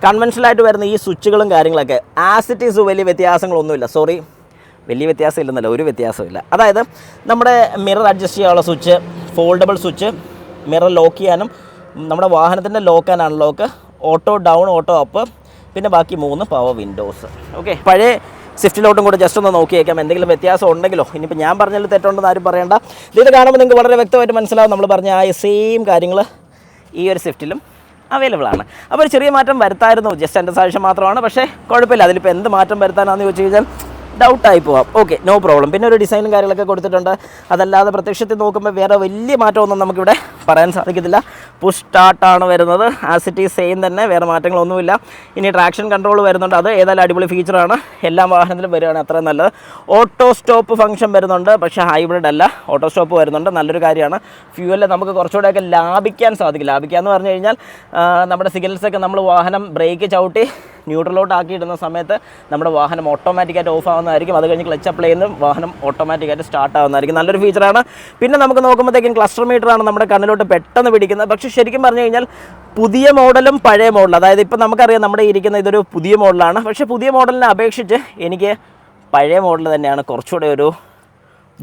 കൺവെൻഷനലായിട്ട് വരുന്ന ഈ സ്വിച്ചുകളും കാര്യങ്ങളൊക്കെ ആസിറ്റീസ് വലിയ വ്യത്യാസങ്ങളൊന്നുമില്ല. വലിയ വ്യത്യാസം ഇല്ലെന്നല്ല, ഒരു വ്യത്യാസമില്ല. അതായത് നമ്മുടെ മിറർ അഡ്ജസ്റ്റ് ചെയ്യാനുള്ള switch, foldable switch, mirror lock ചെയ്യാനും നമ്മുടെ വാഹനത്തിൻ്റെ lock and unlock, auto down, auto up, പിന്നെ ബാക്കി 3 പവർ വിൻഡോസ്. ഓക്കെ, പഴയ സ്വിഫ്റ്റിലോട്ടും കൂടെ ജസ്റ്റ് ഒന്ന് നോക്കിയേക്കാം. എന്തെങ്കിലും വ്യത്യാസം ഉണ്ടെങ്കിലോ, ഇനിയിപ്പോൾ ഞാൻ പറഞ്ഞതിൽ തെറ്റുണ്ടെന്ന് ആരും പറയേണ്ട. ഇത് കാണുമ്പോൾ നിങ്ങൾക്ക് വളരെ വ്യക്തമായിട്ട് മനസ്സിലാവും നമ്മൾ പറഞ്ഞ ആ സെയിം കാര്യങ്ങൾ ഈ ഒരു സ്വിഫ്റ്റിലും അവൈലബിൾ ആണ്. അപ്പോൾ ഒരു ചെറിയ മാറ്റം വരുത്തായിരുന്നു, ജസ്റ്റ് എൻ്റെ സജഷൻ മാത്രമാണ്. പക്ഷേ കുഴപ്പമില്ല, അതിലിപ്പോൾ എന്ത് മാറ്റം വരുത്താനാണെന്ന് ചോദിച്ചു കഴിഞ്ഞാൽ ഡൗട്ടായി പോവാം. Okay, no problem. പിന്നെ ഒരു ഡിസൈനും കാര്യങ്ങളൊക്കെ കൊടുത്തിട്ടുണ്ട്. അതല്ലാതെ പ്രത്യക്ഷത്തിൽ നോക്കുമ്പോൾ വേറെ വലിയ മാറ്റമൊന്നും നമുക്കിവിടെ പറയാൻ സാധിക്കത്തില്ല. പുഷ് സ്റ്റാർട്ടാണ് വരുന്നത്, ആസ് ഇറ്റ് ഈസ് സെയിം തന്നെ, വേറെ മാറ്റങ്ങളൊന്നുമില്ല. ഇനി ട്രാക്ഷൻ കൺട്രോൾ വരുന്നുണ്ട്, അത് ഏതായാലും അടിപൊളി ഫീച്ചറാണ്, എല്ലാ വാഹനത്തിലും വരികയാണ് അത്രയും നല്ലത്. ഓട്ടോ സ്റ്റോപ്പ് ഫംഗ്ഷൻ വരുന്നുണ്ട്, പക്ഷേ ഹൈബ്രിഡ് അല്ല, ഓട്ടോ സ്റ്റോപ്പ് വരുന്നുണ്ട്, നല്ലൊരു കാര്യമാണ്. ഫ്യൂവലിൽ നമുക്ക് കുറച്ചുകൂടെയൊക്കെ ലാഭിക്കാൻ സാധിക്കും. ലാഭിക്കാമെന്ന് പറഞ്ഞു കഴിഞ്ഞാൽ നമ്മുടെ സിഗ്നൽസൊക്കെ നമ്മൾ വാഹനം ബ്രേക്ക് ചവിട്ടി ന്യൂട്രലോട്ട് ആക്കിയിടുന്ന സമയത്ത് നമ്മുടെ വാഹനം ഓട്ടോമാറ്റിക്കായിട്ട് ഓഫ് ആവുന്നതായിരിക്കും. അത് കഴിഞ്ഞ് ക്ലച്ച് അപ്ലൈ ചെയ്യുന്ന വാഹനം ഓട്ടോമാറ്റിക്കായിട്ട് സ്റ്റാർട്ട് ആവുന്നതായിരിക്കും. നല്ലൊരു ഫീച്ചറാണ്. പിന്നെ നമുക്ക് നോക്കുമ്പോഴത്തേക്കും ക്ലസ്റ്റർ മീറ്ററാണ് നമ്മുടെ കണ്ണിലോട്ട് പെട്ടെന്ന് പിടിക്കുന്നത്. പക്ഷേ ശരിക്കും പറഞ്ഞു കഴിഞ്ഞാൽ പുതിയ മോഡലും പഴയ മോഡലും, അതായത് ഇപ്പോൾ നമുക്കറിയാം നമ്മുടെ ഇരിക്കുന്ന ഇതൊരു പുതിയ മോഡലാണ്, പക്ഷേ പുതിയ മോഡലിനെ അപേക്ഷിച്ച് എനിക്ക് പഴയ മോഡൽ തന്നെയാണ് കുറച്ചുകൂടെ ഒരു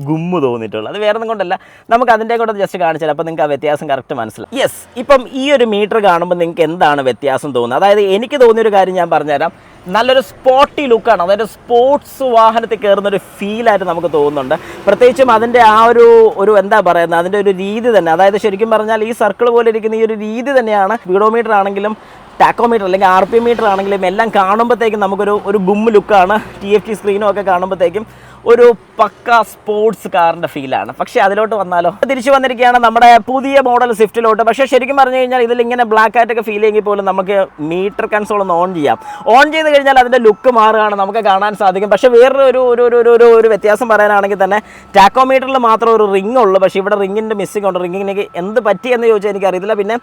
ഗുമ്മ് തോന്നിയിട്ടുള്ളത്. അത് വേറെ ഒന്നും കൊണ്ടല്ല, നമുക്ക് അതിൻ്റെ കൂടെ ജസ്റ്റ് കാണിച്ചാൽ അപ്പോൾ നിങ്ങൾക്ക് ആ വ്യത്യാസം കറക്റ്റ് മനസ്സിലാവും. യെസ്, ഇപ്പം ഈ ഒരു മീറ്റർ കാണുമ്പോൾ നിങ്ങൾക്ക് എന്താണ് വ്യത്യാസം തോന്നുന്നത്? അതായത് എനിക്ക് തോന്നിയൊരു കാര്യം ഞാൻ പറഞ്ഞുതരാം. നല്ലൊരു സ്പോർട്ടി ലുക്കാണ്, അതായത് സ്പോർട്സ് വാഹനത്തിൽ കയറുന്നൊരു ഫീലായിട്ട് നമുക്ക് തോന്നുന്നുണ്ട്. പ്രത്യേകിച്ചും അതിൻ്റെ ആ ഒരു എന്താ പറയുന്നത്, അതിൻ്റെ ഒരു രീതി തന്നെ, അതായത് ശരിക്കും പറഞ്ഞാൽ ഈ സർക്കിൾ പോലെ ഇരിക്കുന്ന ഈ ഒരു രീതി തന്നെയാണ് സ്പീഡോമീറ്റർ ആണെങ്കിലും ടാക്കോമീറ്റർ അല്ലെങ്കിൽ RPM മീറ്റർ ആണെങ്കിലും എല്ലാം കാണുമ്പോഴത്തേക്കും നമുക്കൊരു ഗുമ്മ് ലുക്കാണ്. TFT സ്ക്രീനും ഒക്കെ കാണുമ്പോഴത്തേക്കും ഒരു പക്ക സ്പോർട്സ് കാറിൻ്റെ ഫീലാണ്. പക്ഷേ അതിലോട്ട് വന്നാലോ, തിരിച്ചു വന്നിരിക്കുകയാണ് നമ്മുടെ പുതിയ മോഡൽ സ്വിഫ്റ്റിലോട്ട്. പക്ഷേ ശരിക്കും പറഞ്ഞു കഴിഞ്ഞാൽ ഇതിലിങ്ങനെ ബ്ലാക്ക് ആയിട്ടൊക്കെ ഫീൽ ചെയ്യുമെങ്കിൽ പോലും നമുക്ക് മീറ്റർ കൺസോൾ ഒന്ന് ഓൺ ചെയ്യാം. ഓൺ ചെയ്ത് കഴിഞ്ഞാൽ അതിൻ്റെ ലുക്ക് മാറുകയാണ്, നമുക്ക് കാണാൻ സാധിക്കും. പക്ഷേ വേറൊരു വ്യത്യാസം പറയാനാണെങ്കിൽ തന്നെ ടാക്കോമീറ്ററിൽ മാത്രം ഒരു റിംഗ് ഉള്ളൂ, പക്ഷേ ഇവിടെ റിങ്ങിൻ്റെ മിസ്സിംഗ് ഉണ്ട്. റിങ്ങിന് എന്ത് പറ്റിയെന്ന് ചോദിച്ചാൽ എനിക്കറിയത്തില്ല. പിന്നെ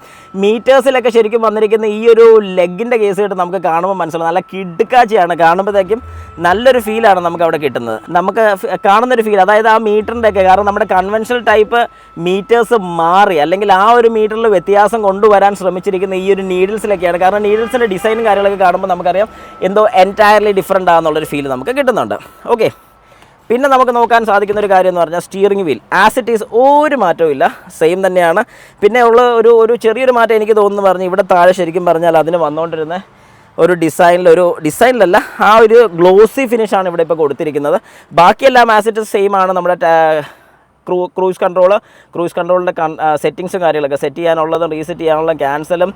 മീറ്റേഴ്സിലൊക്കെ ശരിക്കും വന്നിരിക്കുന്ന ഈ ഒരു ലെഗിൻ്റെ കേസ് കേട്ട് നമുക്ക് കാണുമ്പോൾ മനസ്സിലാവും, നല്ല കിടുക്കാച്ചിയാണ്. കാണുമ്പോഴത്തേക്കും നല്ലൊരു ഫീലാണ് നമുക്ക് അവിടെ കിട്ടുന്നത്. നമുക്ക് കാണുന്നൊരു ഫീൽ, അതായത് ആ മീറ്ററിൻ്റെ ഒക്കെ, കാരണം നമ്മുടെ കൺവെൻഷണൽ ടൈപ്പ് മീറ്റേഴ്സ് മാറി, അല്ലെങ്കിൽ ആ ഒരു മീറ്ററിൽ വ്യത്യാസം കൊണ്ടുവരാൻ ശ്രമിച്ചിരിക്കുന്ന ഈ ഒരു നീഡിൽസിലൊക്കെയാണ്. കാരണം നീഡിൽസിൻ്റെ ഡിസൈനും കാര്യങ്ങളൊക്കെ കാണുമ്പോൾ നമുക്കറിയാം എന്തോ എൻറ്റയർലി ഡിഫറൻ്റ് ആണെന്നുള്ളൊരു ഫീൽ നമുക്ക് കിട്ടുന്നുണ്ട്. ഓക്കെ, പിന്നെ നമുക്ക് നോക്കാൻ സാധിക്കുന്ന ഒരു കാര്യം എന്ന് പറഞ്ഞാൽ steering wheel as it is ഒരു മാറ്റവും ഇല്ല, സെയിം തന്നെയാണ്. പിന്നെ ഉള്ള ഒരു ചെറിയൊരു മാറ്റം എനിക്ക് തോന്നുന്നു പറഞ്ഞാൽ ഇവിടെ താഴെ ശരിക്കും പറഞ്ഞാൽ അതിന് വന്നുകൊണ്ടിരുന്ന ഒരു ഡിസൈനിലല്ല, ആ ഒരു ഗ്ലോസി ഫിനിഷാണ് ഇവിടെ ഇപ്പോൾ കൊടുത്തിരിക്കുന്നത്. ബാക്കിയെല്ലാം ആസ് ഇറ്റ് ഈസ് സെയിം ആണ്. നമ്മുടെ ക്രൂസ് കൺട്രോളിൻ്റെ സെറ്റിങ്സും കാര്യങ്ങളൊക്കെ സെറ്റ് ചെയ്യാനുള്ളതും റീസെറ്റ് ചെയ്യാനുള്ള ക്യാൻസലും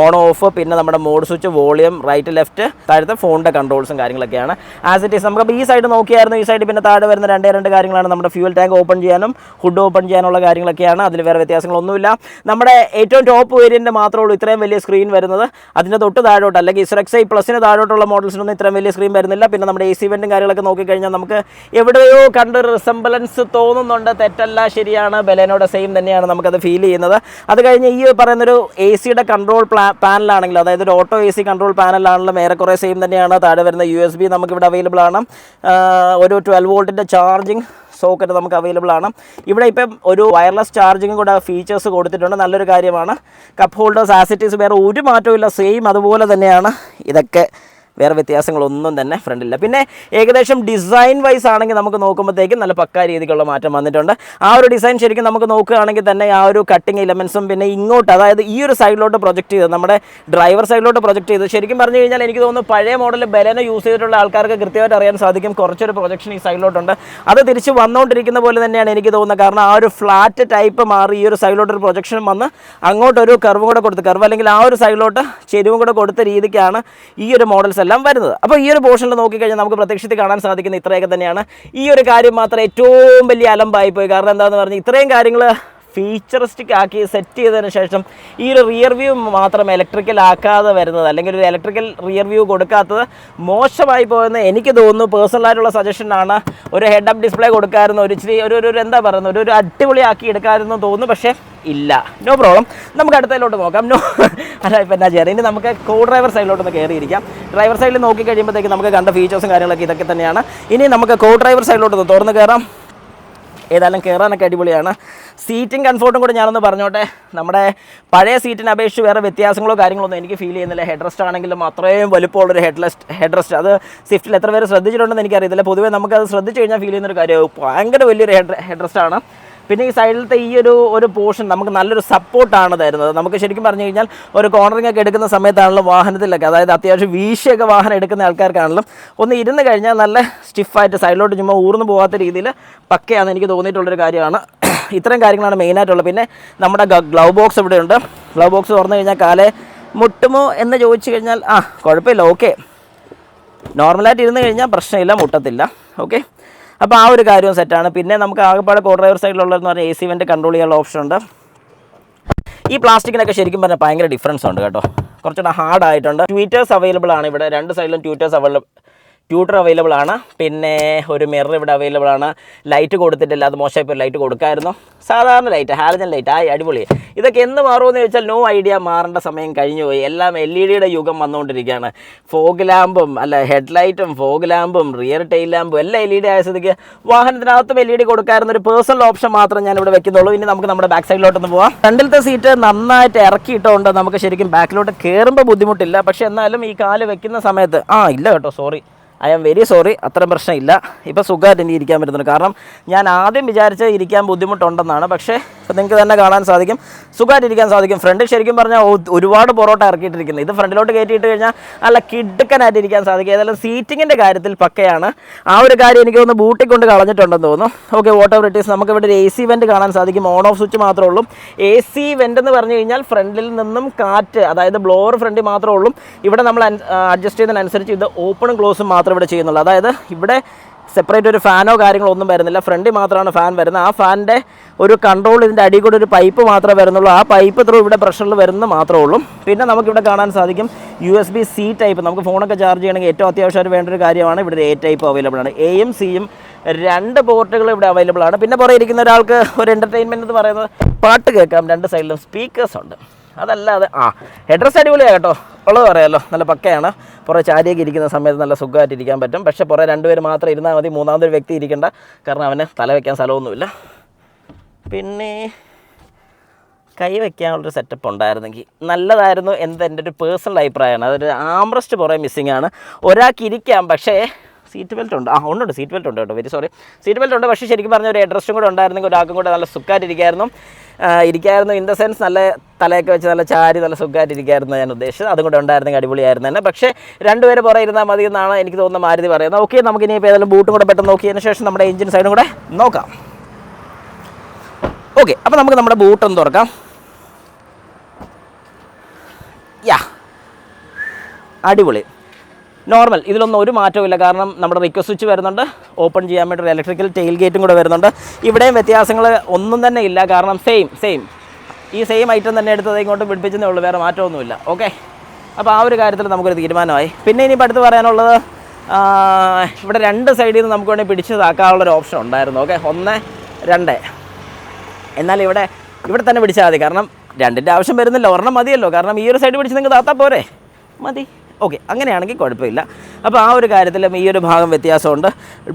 ഓൺ ഓഫ്, പിന്നെ നമ്മുടെ mode switch, volume, right left, താഴത്തെ ഫോണിൻ്റെ കൺട്രോൾസും കാര്യങ്ങളൊക്കെയാണ് ആസ് ഇറ്റ് ഈസ്. നമുക്ക് ഈ സൈഡ് നോക്കിയായിരുന്നു, ഈ സൈഡ് പിന്നെ താഴെ വരുന്ന രണ്ട് കാര്യങ്ങളാണ്. നമ്മുടെ ഫ്യൂൽ ടാങ്ക് ഓപ്പൺ ചെയ്യാനും ഹുഡ് ഓപ്പൺ ചെയ്യാനുള്ള കാര്യങ്ങളൊക്കെയാണ്. അതിൽ വേറെ വ്യത്യാസങ്ങളൊന്നുമില്ല. നമ്മുടെ ഏറ്റവും ടോപ്പ് വേരിയൻ്റ് മാത്രമേ ഉള്ളൂ ഇത്രയും വലിയ സ്ക്രീൻ വരുന്നത്. അതിൻ്റെ തൊട്ട് താഴോട്ട് അല്ലെങ്കിൽ XI പ്ലസിന് താഴോട്ടുള്ള മോഡൽസിനൊന്നും ഇത്രയും വലിയ സ്ക്രീൻ വരുന്നില്ല. പിന്നെ നമ്മുടെ AC വെൻറ്റും കാര്യങ്ങളൊക്കെ നോക്കിക്കഴിഞ്ഞാൽ നമുക്ക് എവിടെയോ കണ്ടൊരു റിസംബലൻസ് തോന്നുന്നുണ്ട്. തെറ്റല്ല, ശരിയാണ്, ബലേനോയുടെ സെയിം തന്നെയാണ് നമുക്കത് ഫീൽ ചെയ്യുന്നത്. അത് കഴിഞ്ഞ് ഈ പറയുന്നൊരു AC-യുടെ കൺട്രോൾ പാനലാണെങ്കിലും, അതായത് ഒരു ഓട്ടോ AC കൺട്രോൾ പാനലാണെങ്കിലും ഏറെക്കുറെ സെയിം തന്നെയാണ്. താഴെ വരുന്ന USB നമുക്കിവിടെ അവൈലബിൾ ആണ്. ഒരു 12 വോൾട്ടിൻ്റെ ചാർജിങ് സോക്കറ്റ് നമുക്ക് അവൈലബിൾ ആണ്. ഇവിടെ ഇപ്പം ഒരു വയർലെസ് ചാർജിങ്ങും കൂടെ ഫീച്ചേഴ്സ് കൊടുത്തിട്ടുണ്ട്, നല്ലൊരു കാര്യമാണ്. Cup holders as it is വേറെ ഒരു മാറ്റവും ഇല്ല, സെയിം അതുപോലെ തന്നെയാണ്. ഇതൊക്കെ വേറെ വ്യത്യാസങ്ങളൊന്നും തന്നെ ഫ്രണ്ടില്ല. പിന്നെ ഏകദേശം ഡിസൈൻ വൈസ് ആണെങ്കിൽ നമുക്ക് നോക്കുമ്പോഴത്തേക്കും നല്ല പക്കാ രീതിക്കുള്ള മാറ്റം വന്നിട്ടുണ്ട്. ആ ഒരു ഡിസൈൻ ശരിക്കും നമുക്ക് നോക്കുകയാണെങ്കിൽ തന്നെ ആ ഒരു കട്ടിങ് എലമെൻസും പിന്നെ ഇങ്ങോട്ട്, അതായത് ഈ ഒരു സൈഡിലോട്ട് പ്രൊജക്റ്റ് ചെയ്ത് നമ്മുടെ ഡ്രൈവർ സൈഡിലോട്ട് പ്രൊജക്റ്റ് ചെയ്ത് ശരിക്കും പറഞ്ഞു കഴിഞ്ഞാൽ എനിക്ക് തോന്നുന്നു പഴയ മോഡൽ ബലേനോ യൂസ് ചെയ്തിട്ടുള്ള ആൾക്കാർക്ക് കൃത്യമായിട്ട് അറിയാൻ സാധിക്കും കുറച്ചൊരു പ്രൊജക്ഷൻ ഈ സൈഡിലോട്ടുണ്ട്. അത് തിരിച്ച് വന്നുകൊണ്ടിരിക്കുന്ന പോലെ തന്നെയാണ് എനിക്ക് തോന്നുന്നത്. കാരണം ആ ഒരു ഫ്ലാറ്റ് ടൈപ്പ് മാറി ഈ ഒരു സൈഡിലോട്ടൊരു പ്രൊജക്ഷൻ വന്ന് അങ്ങോട്ടൊരു കർവ് കൂടെ കൊടുത്ത്, കർവ് അല്ലെങ്കിൽ ആ ഒരു സൈഡിലോട്ട് ചെരിവും കൂടെ കൊടുത്ത രീതിക്കാണ് ഈ ഒരു മോഡൽസ് എല്ലാം വരുന്നത്. അപ്പോൾ ഈ ഒരു പോർഷനിൽ നോക്കിക്കഴിഞ്ഞാൽ നമുക്ക് പ്രത്യക്ഷത്തിൽ കാണാൻ സാധിക്കുന്ന ഇത്രയൊക്കെ തന്നെയാണ്. ഈ ഒരു കാര്യം മാത്രം ഏറ്റവും വലിയ അലമ്പായിപ്പോയി. കാരണം എന്താണെന്ന് പറഞ്ഞാൽ ഇത്രയും കാര്യങ്ങൾ ഫീച്ചറിസ്റ്റിക് ആക്കി സെറ്റ് ചെയ്തതിന് ശേഷം ഈ ഒരു റിയർ വ്യൂ മാത്രം ഇലക്ട്രിക്കൽ ആക്കാതെ വരുന്നത്, അല്ലെങ്കിൽ ഒരു ഇലക്ട്രിക്കൽ റിയർ വ്യൂ കൊടുക്കാത്തത് മോശമായി പോയെന്ന് എനിക്ക് തോന്നുന്നു. പേഴ്സണലായിട്ടുള്ള സജഷനാണ്. ഒരു ഹെഡ് അപ്പ് ഡിസ്പ്ലേ കൊടുക്കാമായിരുന്നു, ഒരു ഇച്ചിരി ഒരു എന്താ പറയുന്നത്, ഒരു അടിപൊളിയാക്കി എടുക്കാമായിരുന്നു തോന്നുന്നു. പക്ഷേ ഇല്ല, നോ പ്രോബ്ലം. നമുക്ക് അടുത്തതിലോട്ട് നോക്കാം. അല്ല, ഇപ്പം എന്നാ ചെയ്യാറ്, ഇനി നമുക്ക് കോ ഡ്രൈവർ സൈഡിലോട്ടൊന്ന് കയറിയിരിക്കാം. ഡ്രൈവർ സൈഡിൽ നോക്കി കഴിയുമ്പോഴത്തേക്ക് നമുക്ക് കണ്ട ഫീച്ചേഴ്സും കാര്യങ്ങളൊക്കെ ഇതൊക്കെ തന്നെയാണ്. ഇനി നമുക്ക് കോ ഡ്രൈവർ സൈഡിലോട്ട് തുറന്ന് കയറാം. ഏതായാലും കയറാനൊക്കെ അടിപൊളിയാണ്. സീറ്റിംഗ് കംഫോർട്ടും കൂടെ ഞാനൊന്ന് പറഞ്ഞോട്ടെ. നമ്മുടെ പഴയ സീറ്റിനെ അപേക്ഷിച്ച് വേറെ വ്യത്യാസങ്ങളോ കാര്യങ്ങളൊന്നും എനിക്ക് ഫീൽ ചെയ്യുന്നില്ല. ഹെഡ് റെസ്റ്റ് ആണെങ്കിലും അത്രയും വലുപ്പമുള്ളൊരു ഹെഡ് റെസ്റ്റ് അത് സ്വിഫ്റ്റിൽ എത്ര പേര് ശ്രദ്ധിച്ചിട്ടുണ്ടെന്ന് എനിക്കറിയത്തില്ല. പൊതുവേ നമുക്കത് ശ്രദ്ധിച്ച് കഴിഞ്ഞാൽ ഫീൽ ചെയ്യുന്നൊരു കാര്യം, ഭയങ്കര വലിയൊരു ഹെഡ് റെസ്റ്റാണ്. പിന്നെ ഈ സൈഡിലത്തെ ഈ ഒരു പോർഷൻ നമുക്ക് നല്ലൊരു സപ്പോർട്ടാണ് തരുന്നത്. നമുക്ക് ശരിക്കും പറഞ്ഞു കഴിഞ്ഞാൽ ഒരു കോർണറിംഗ് ഒക്കെ എടുക്കുന്ന സമയത്താണല്ലോ വാഹനത്തിലൊക്കെ, അതായത് അത്യാവശ്യം വീശിയൊക്കെ വാഹനം എടുക്കുന്ന ആൾക്കാർക്കാണെങ്കിലും ഒന്ന് ഇരുന്ന് കഴിഞ്ഞാൽ നല്ല സ്റ്റിഫായിട്ട് സൈഡിലോട്ട് ചുമ്മാ ഊർന്നു പോകാത്ത രീതിയിൽ പക്കയാണെന്ന് എനിക്ക് തോന്നിയിട്ടുള്ളൊരു കാര്യമാണ്. ഇത്രയും കാര്യങ്ങളാണ് മെയിനായിട്ടുള്ളത്. പിന്നെ നമ്മുടെ ഗ്ലൗ ബോക്സ് ഇവിടെയുണ്ട്. ഗ്ലൗ ബോക്സ് തുറന്നു കഴിഞ്ഞാൽ കാലേ മുട്ടുമോ എന്ന് ചോദിച്ചു കഴിഞ്ഞാൽ കുഴപ്പമില്ല, ഓക്കെ. നോർമലായിട്ട് ഇരുന്ന് കഴിഞ്ഞാൽ പ്രശ്നമില്ല, മുട്ടത്തില്ല, ഓക്കെ. അപ്പോൾ ആ ഒരു കാര്യവും സെറ്റാണ്. പിന്നെ നമുക്ക് ആകെപ്പാടെ കോ ഡ്രൈവർ സൈഡിലുള്ളതെന്ന് പറഞ്ഞാൽ AC വെൻ്റ് കൺട്രോൾ ചെയ്യാനുള്ള ഓപ്ഷൻ ഉണ്ട്. ഈ പ്ലാസ്റ്റിക്കിനൊക്കെ ശരിക്കും പറഞ്ഞാൽ ഭയങ്കര ഡിഫറൻസ് ഉണ്ട് കേട്ടോ, കുറച്ചുകൂടെ ഹാർഡായിട്ടുണ്ട്. ട്യൂറ്റേഴ്സ് അവൈലബിൾ ആണ് ഇവിടെ, രണ്ട് സൈഡിലും ട്യൂട്ടർ അവൈലബിൾ ആണ്. പിന്നെ ഒരു മിറർ ഇവിടെ അവൈലബിൾ ആണ്. ലൈറ്റ് കൊടുത്തിട്ടില്ല, അത് മോശമായിപ്പോൾ ലൈറ്റ് കൊടുക്കായിരുന്നു. സാധാരണ ലൈറ്റ്, ഹാലജൻ ലൈറ്റ്, അടിപൊളി. ഇതൊക്കെ എന്ന് മാറുമെന്ന് ചോദിച്ചാൽ നോ ഐഡിയ, മാറേണ്ട സമയം കഴിഞ്ഞു പോയി. എല്ലാം LED യുഗം വന്നുകൊണ്ടിരിക്കുകയാണ്. ഫോഗ് ലാമ്പും ഹെഡ്ലൈറ്റും ഫോഗ് ലാമ്പും റിയർ ടെയിൽ ലാമ്പും എല്ലാം LED ആയ സ്ഥിതിക്ക് വാഹനത്തിനകത്തും LED കൊടുക്കാറുന്ന ഒരു പേഴ്സണൽ ഓപ്ഷൻ മാത്രം ഞാൻ ഇവിടെ വെക്കുന്നുള്ളൂ. ഇനി നമുക്ക് നമ്മുടെ ബാക്ക് സൈഡിലോട്ടൊന്ന് പോവാം. ഫ്രണ്ടിലത്തെ സീറ്റ് നന്നായിട്ട് ഇറക്കിയിട്ടുകൊണ്ട് നമുക്ക് ശരിക്കും ബാക്കിലോട്ട് കയറുമ്പോൾ ബുദ്ധിമുട്ടില്ല. പക്ഷേ എന്നാലും ഈ കാല് വെക്കുന്ന സമയത്ത് ഇല്ല കേട്ടോ, sorry, I am very sorry, അത്രയും പ്രശ്നമില്ല. ഇപ്പോൾ സുഖമായിട്ട് എനിക്ക് ഇരിക്കാൻ പറ്റുന്നുണ്ട്. കാരണം ഞാൻ ആദ്യം വിചാരിച്ച് ഇരിക്കാൻ ബുദ്ധിമുട്ടുണ്ടെന്നാണ്, പക്ഷേ ഇപ്പോൾ നിങ്ങൾക്ക് തന്നെ കാണാൻ സാധിക്കും സുഖമായിട്ട് ഇരിക്കാൻ സാധിക്കും. ഫ്രണ്ടിൽ ശരിക്കും പറഞ്ഞാൽ ഒരുപാട് പൊറോട്ട ഇറക്കിയിട്ടിരിക്കുന്നത്, ഇത് ഫ്രണ്ടിലോട്ട് കയറ്റിയിട്ട് കഴിഞ്ഞാൽ നല്ല കിടുക്കനായിട്ട് ഇരിക്കാൻ സാധിക്കും. ഏതായാലും സീറ്റിങ്ങിൻ്റെ കാര്യത്തിൽ പക്കയാണ്. ആ ഒരു കാര്യം എനിക്ക് തോന്നുന്നു ബൂട്ടിൽ കൊണ്ട് കളഞ്ഞിട്ടുണ്ടെന്ന് തോന്നുന്നു. Okay, what ever it is, നമുക്ക് ഇവിടെ ഒരു AC വെൻറ്റ് കാണാൻ സാധിക്കും. ഓൺ ഓഫ് സ്വിച്ച് മാത്രമേ ഉള്ളൂ. AC വെൻറ്റ് എന്ന് പറഞ്ഞു കഴിഞ്ഞാൽ ഫ്രണ്ടിൽ നിന്നും കാറ്റ്, അതായത് ബ്ലോവർ ഫ്രണ്ടിൽ മാത്രമേ ഉള്ളൂ. ഇവിടെ നമ്മൾ അഡ്ജസ്റ്റ് ചെയ്യുന്നതിനനുസരിച്ച് ഇത് ഓപ്പണും ക്ലോസും മാത്രമേ ഇവിടെ ചെയ്യുന്നുള്ളൂ. അതായത് ഇവിടെ സെപ്പറേറ്റ് ഒരു ഫാനോ കാര്യങ്ങളോ ഒന്നും വരുന്നില്ല, ഫ്രണ്ടിൽ മാത്രമാണ് ഫാൻ വരുന്നത്. ആ ഫാനിൻ്റെ ഒരു കൺട്രോൾ ഇതിൻ്റെ അടിയിൽ കൂടെ ഒരു പൈപ്പ് മാത്രമേ വരുന്നുള്ളൂ. ആ പൈപ്പ് ത്രൂ ഇവിടെ പ്രഷറിൽ വരുന്നത് മാത്രമേ ഉള്ളൂ. പിന്നെ നമുക്കിവിടെ കാണാൻ സാധിക്കും USB-C ടൈപ്പ്, നമുക്ക് ഫോണൊക്കെ ചാർജ് ചെയ്യണമെങ്കിൽ ഏറ്റവും അത്യാവശ്യമായിട്ട് വേണ്ട ഒരു കാര്യമാണ്. ഇവിടെ A ടൈപ്പ് അവൈലബിൾ ആണ്. Aയും Cയും രണ്ട് പോർട്ടുകൾ ഇവിടെ അവൈലബിൾ ആണ്. പിന്നെ പുറകെ ഇരിക്കുന്ന ഒരാൾക്ക് ഒരു എൻ്റർടൈൻമെൻറ്റ് എന്ന് പറയുന്നത് പാട്ട് കേൾക്കാം, രണ്ട് സൈഡിലും സ്പീക്കേഴ്സ് ഉണ്ട്. അതല്ലാതെ ഹെഡ്രസ് അടിപൊളിയാണ് കേട്ടോ, ഉള്ളത് പറയാമല്ലോ, നല്ല പക്കയാണ്. പുറേ ചാരിയൊക്കെ ഇരിക്കുന്ന സമയത്ത് നല്ല സുഖമായിട്ട് ഇരിക്കാൻ പറ്റും. പക്ഷേ പുറേ രണ്ടുപേർ മാത്രം ഇരുന്നാൽ മതി, മൂന്നാമതൊരു വ്യക്തി ഇരിക്കേണ്ട, കാരണം അവന് തല വയ്ക്കാൻ സ്ഥലമൊന്നുമില്ല. പിന്നെ കൈ വയ്ക്കാനുള്ളൊരു സെറ്റപ്പ് ഉണ്ടായിരുന്നെങ്കിൽ നല്ലതായിരുന്നു എൻ്റെ ഒരു പേഴ്സണൽ അഭിപ്രായമാണ്. അതൊരു ആംബ്രസ്റ്റ് പുറേ മിസ്സിംഗ് ആണ്. ഒരാൾക്ക് ഇരിക്കാം, പക്ഷേ സീറ്റ് ബെൽറ്റ് ഉണ്ട്, ഉണ്ട് സീറ്റ് ബെൽറ്റ് ഉണ്ട് കേട്ടോ, വെരി സോറി, സീറ്റ് ബെൽറ്റ് ഉണ്ട്. പക്ഷേ ശരിക്കും പറഞ്ഞ ഒരു ഹെഡ്രസ്റ്റും കൂടെ ഉണ്ടായിരുന്നെങ്കിൽ ഒരാൾക്കും കൂടെ നല്ല സുഖമായിട്ടിരിക്കായിരുന്നു. ഇൻ ദ സെൻസ് നല്ല തലയൊക്കെ വെച്ച് നല്ല ചാരി നല്ല സുഖമായിട്ടിരിക്കായിരുന്നു ഞാൻ ഉദ്ദേശിച്ചത്. അതും കൂടെ ഉണ്ടായിരുന്നെങ്കിൽ അടിപൊളിയായിരുന്നു തന്നെ. പക്ഷേ രണ്ടുപേര് പുറകെ ഇരുന്നാൽ മതി എന്നാണ് എനിക്ക് തോന്നുന്ന മാരുതി പറയുന്നത്. ഓക്കെ, നമുക്ക് ഇനിയിപ്പോൾ ഏതായാലും ബൂട്ടും കൂടെ പെട്ടെന്ന് നോക്കിയതിന് ശേഷം നമ്മുടെ എഞ്ചിൻ സൈഡും കൂടെ നോക്കാം. ഓക്കെ, അപ്പോൾ നമുക്ക് നമ്മുടെ ബൂട്ടൊന്ന് തുറക്കാം. അടിപൊളി, നോർമൽ, ഇതിലൊന്നും ഒരു മാറ്റമില്ല. കാരണം നമ്മുടെ റിക്വസ്റ്റ് സ്വിച്ച് വരുന്നുണ്ട്, ഓപ്പൺ ചെയ്യാൻ വേണ്ടി ഒരു ഇലക്ട്രിക്കൽ ടെയിൽ ഗേറ്റും കൂടെ വരുന്നുണ്ട്. ഇവിടെയും വ്യത്യാസങ്ങൾ ഒന്നും തന്നെ ഇല്ല, കാരണം സെയിം ഈ സെയിം ഐറ്റം തന്നെ എടുത്തത് ഇങ്ങോട്ട് പിടിപ്പിച്ചതേ ഉള്ളൂ, വേറെ മാറ്റമൊന്നുമില്ല. ഓക്കെ, അപ്പോൾ ആ ഒരു കാര്യത്തിൽ നമുക്കൊരു തീരുമാനമായി. പിന്നെ ഇനിയിപ്പോൾ അടുത്ത് പറയാനുള്ളത്, ഇവിടെ രണ്ട് സൈഡിൽ നിന്ന് നമുക്ക് വേണമെങ്കിൽ പിടിച്ച് താക്കാനുള്ളൊരു ഓപ്ഷൻ ഉണ്ടായിരുന്നു. ഓക്കെ, 1, 2, എന്നാൽ ഇവിടെ തന്നെ പിടിച്ചാൽ മതി, കാരണം രണ്ടിൻ്റെ ആവശ്യം വരുന്നില്ല, ഒരെണ്ണം മതിയല്ലോ. കാരണം ഈ ഒരു സൈഡ് പിടിച്ച് നിങ്ങൾക്ക് താത്താൽ പോരെ, മതി. ഓക്കെ, അങ്ങനെയാണെങ്കിൽ കുഴപ്പമില്ല. അപ്പോൾ ആ ഒരു കാര്യത്തിലും ഈ ഒരു ഭാഗം വ്യത്യാസമുണ്ട്.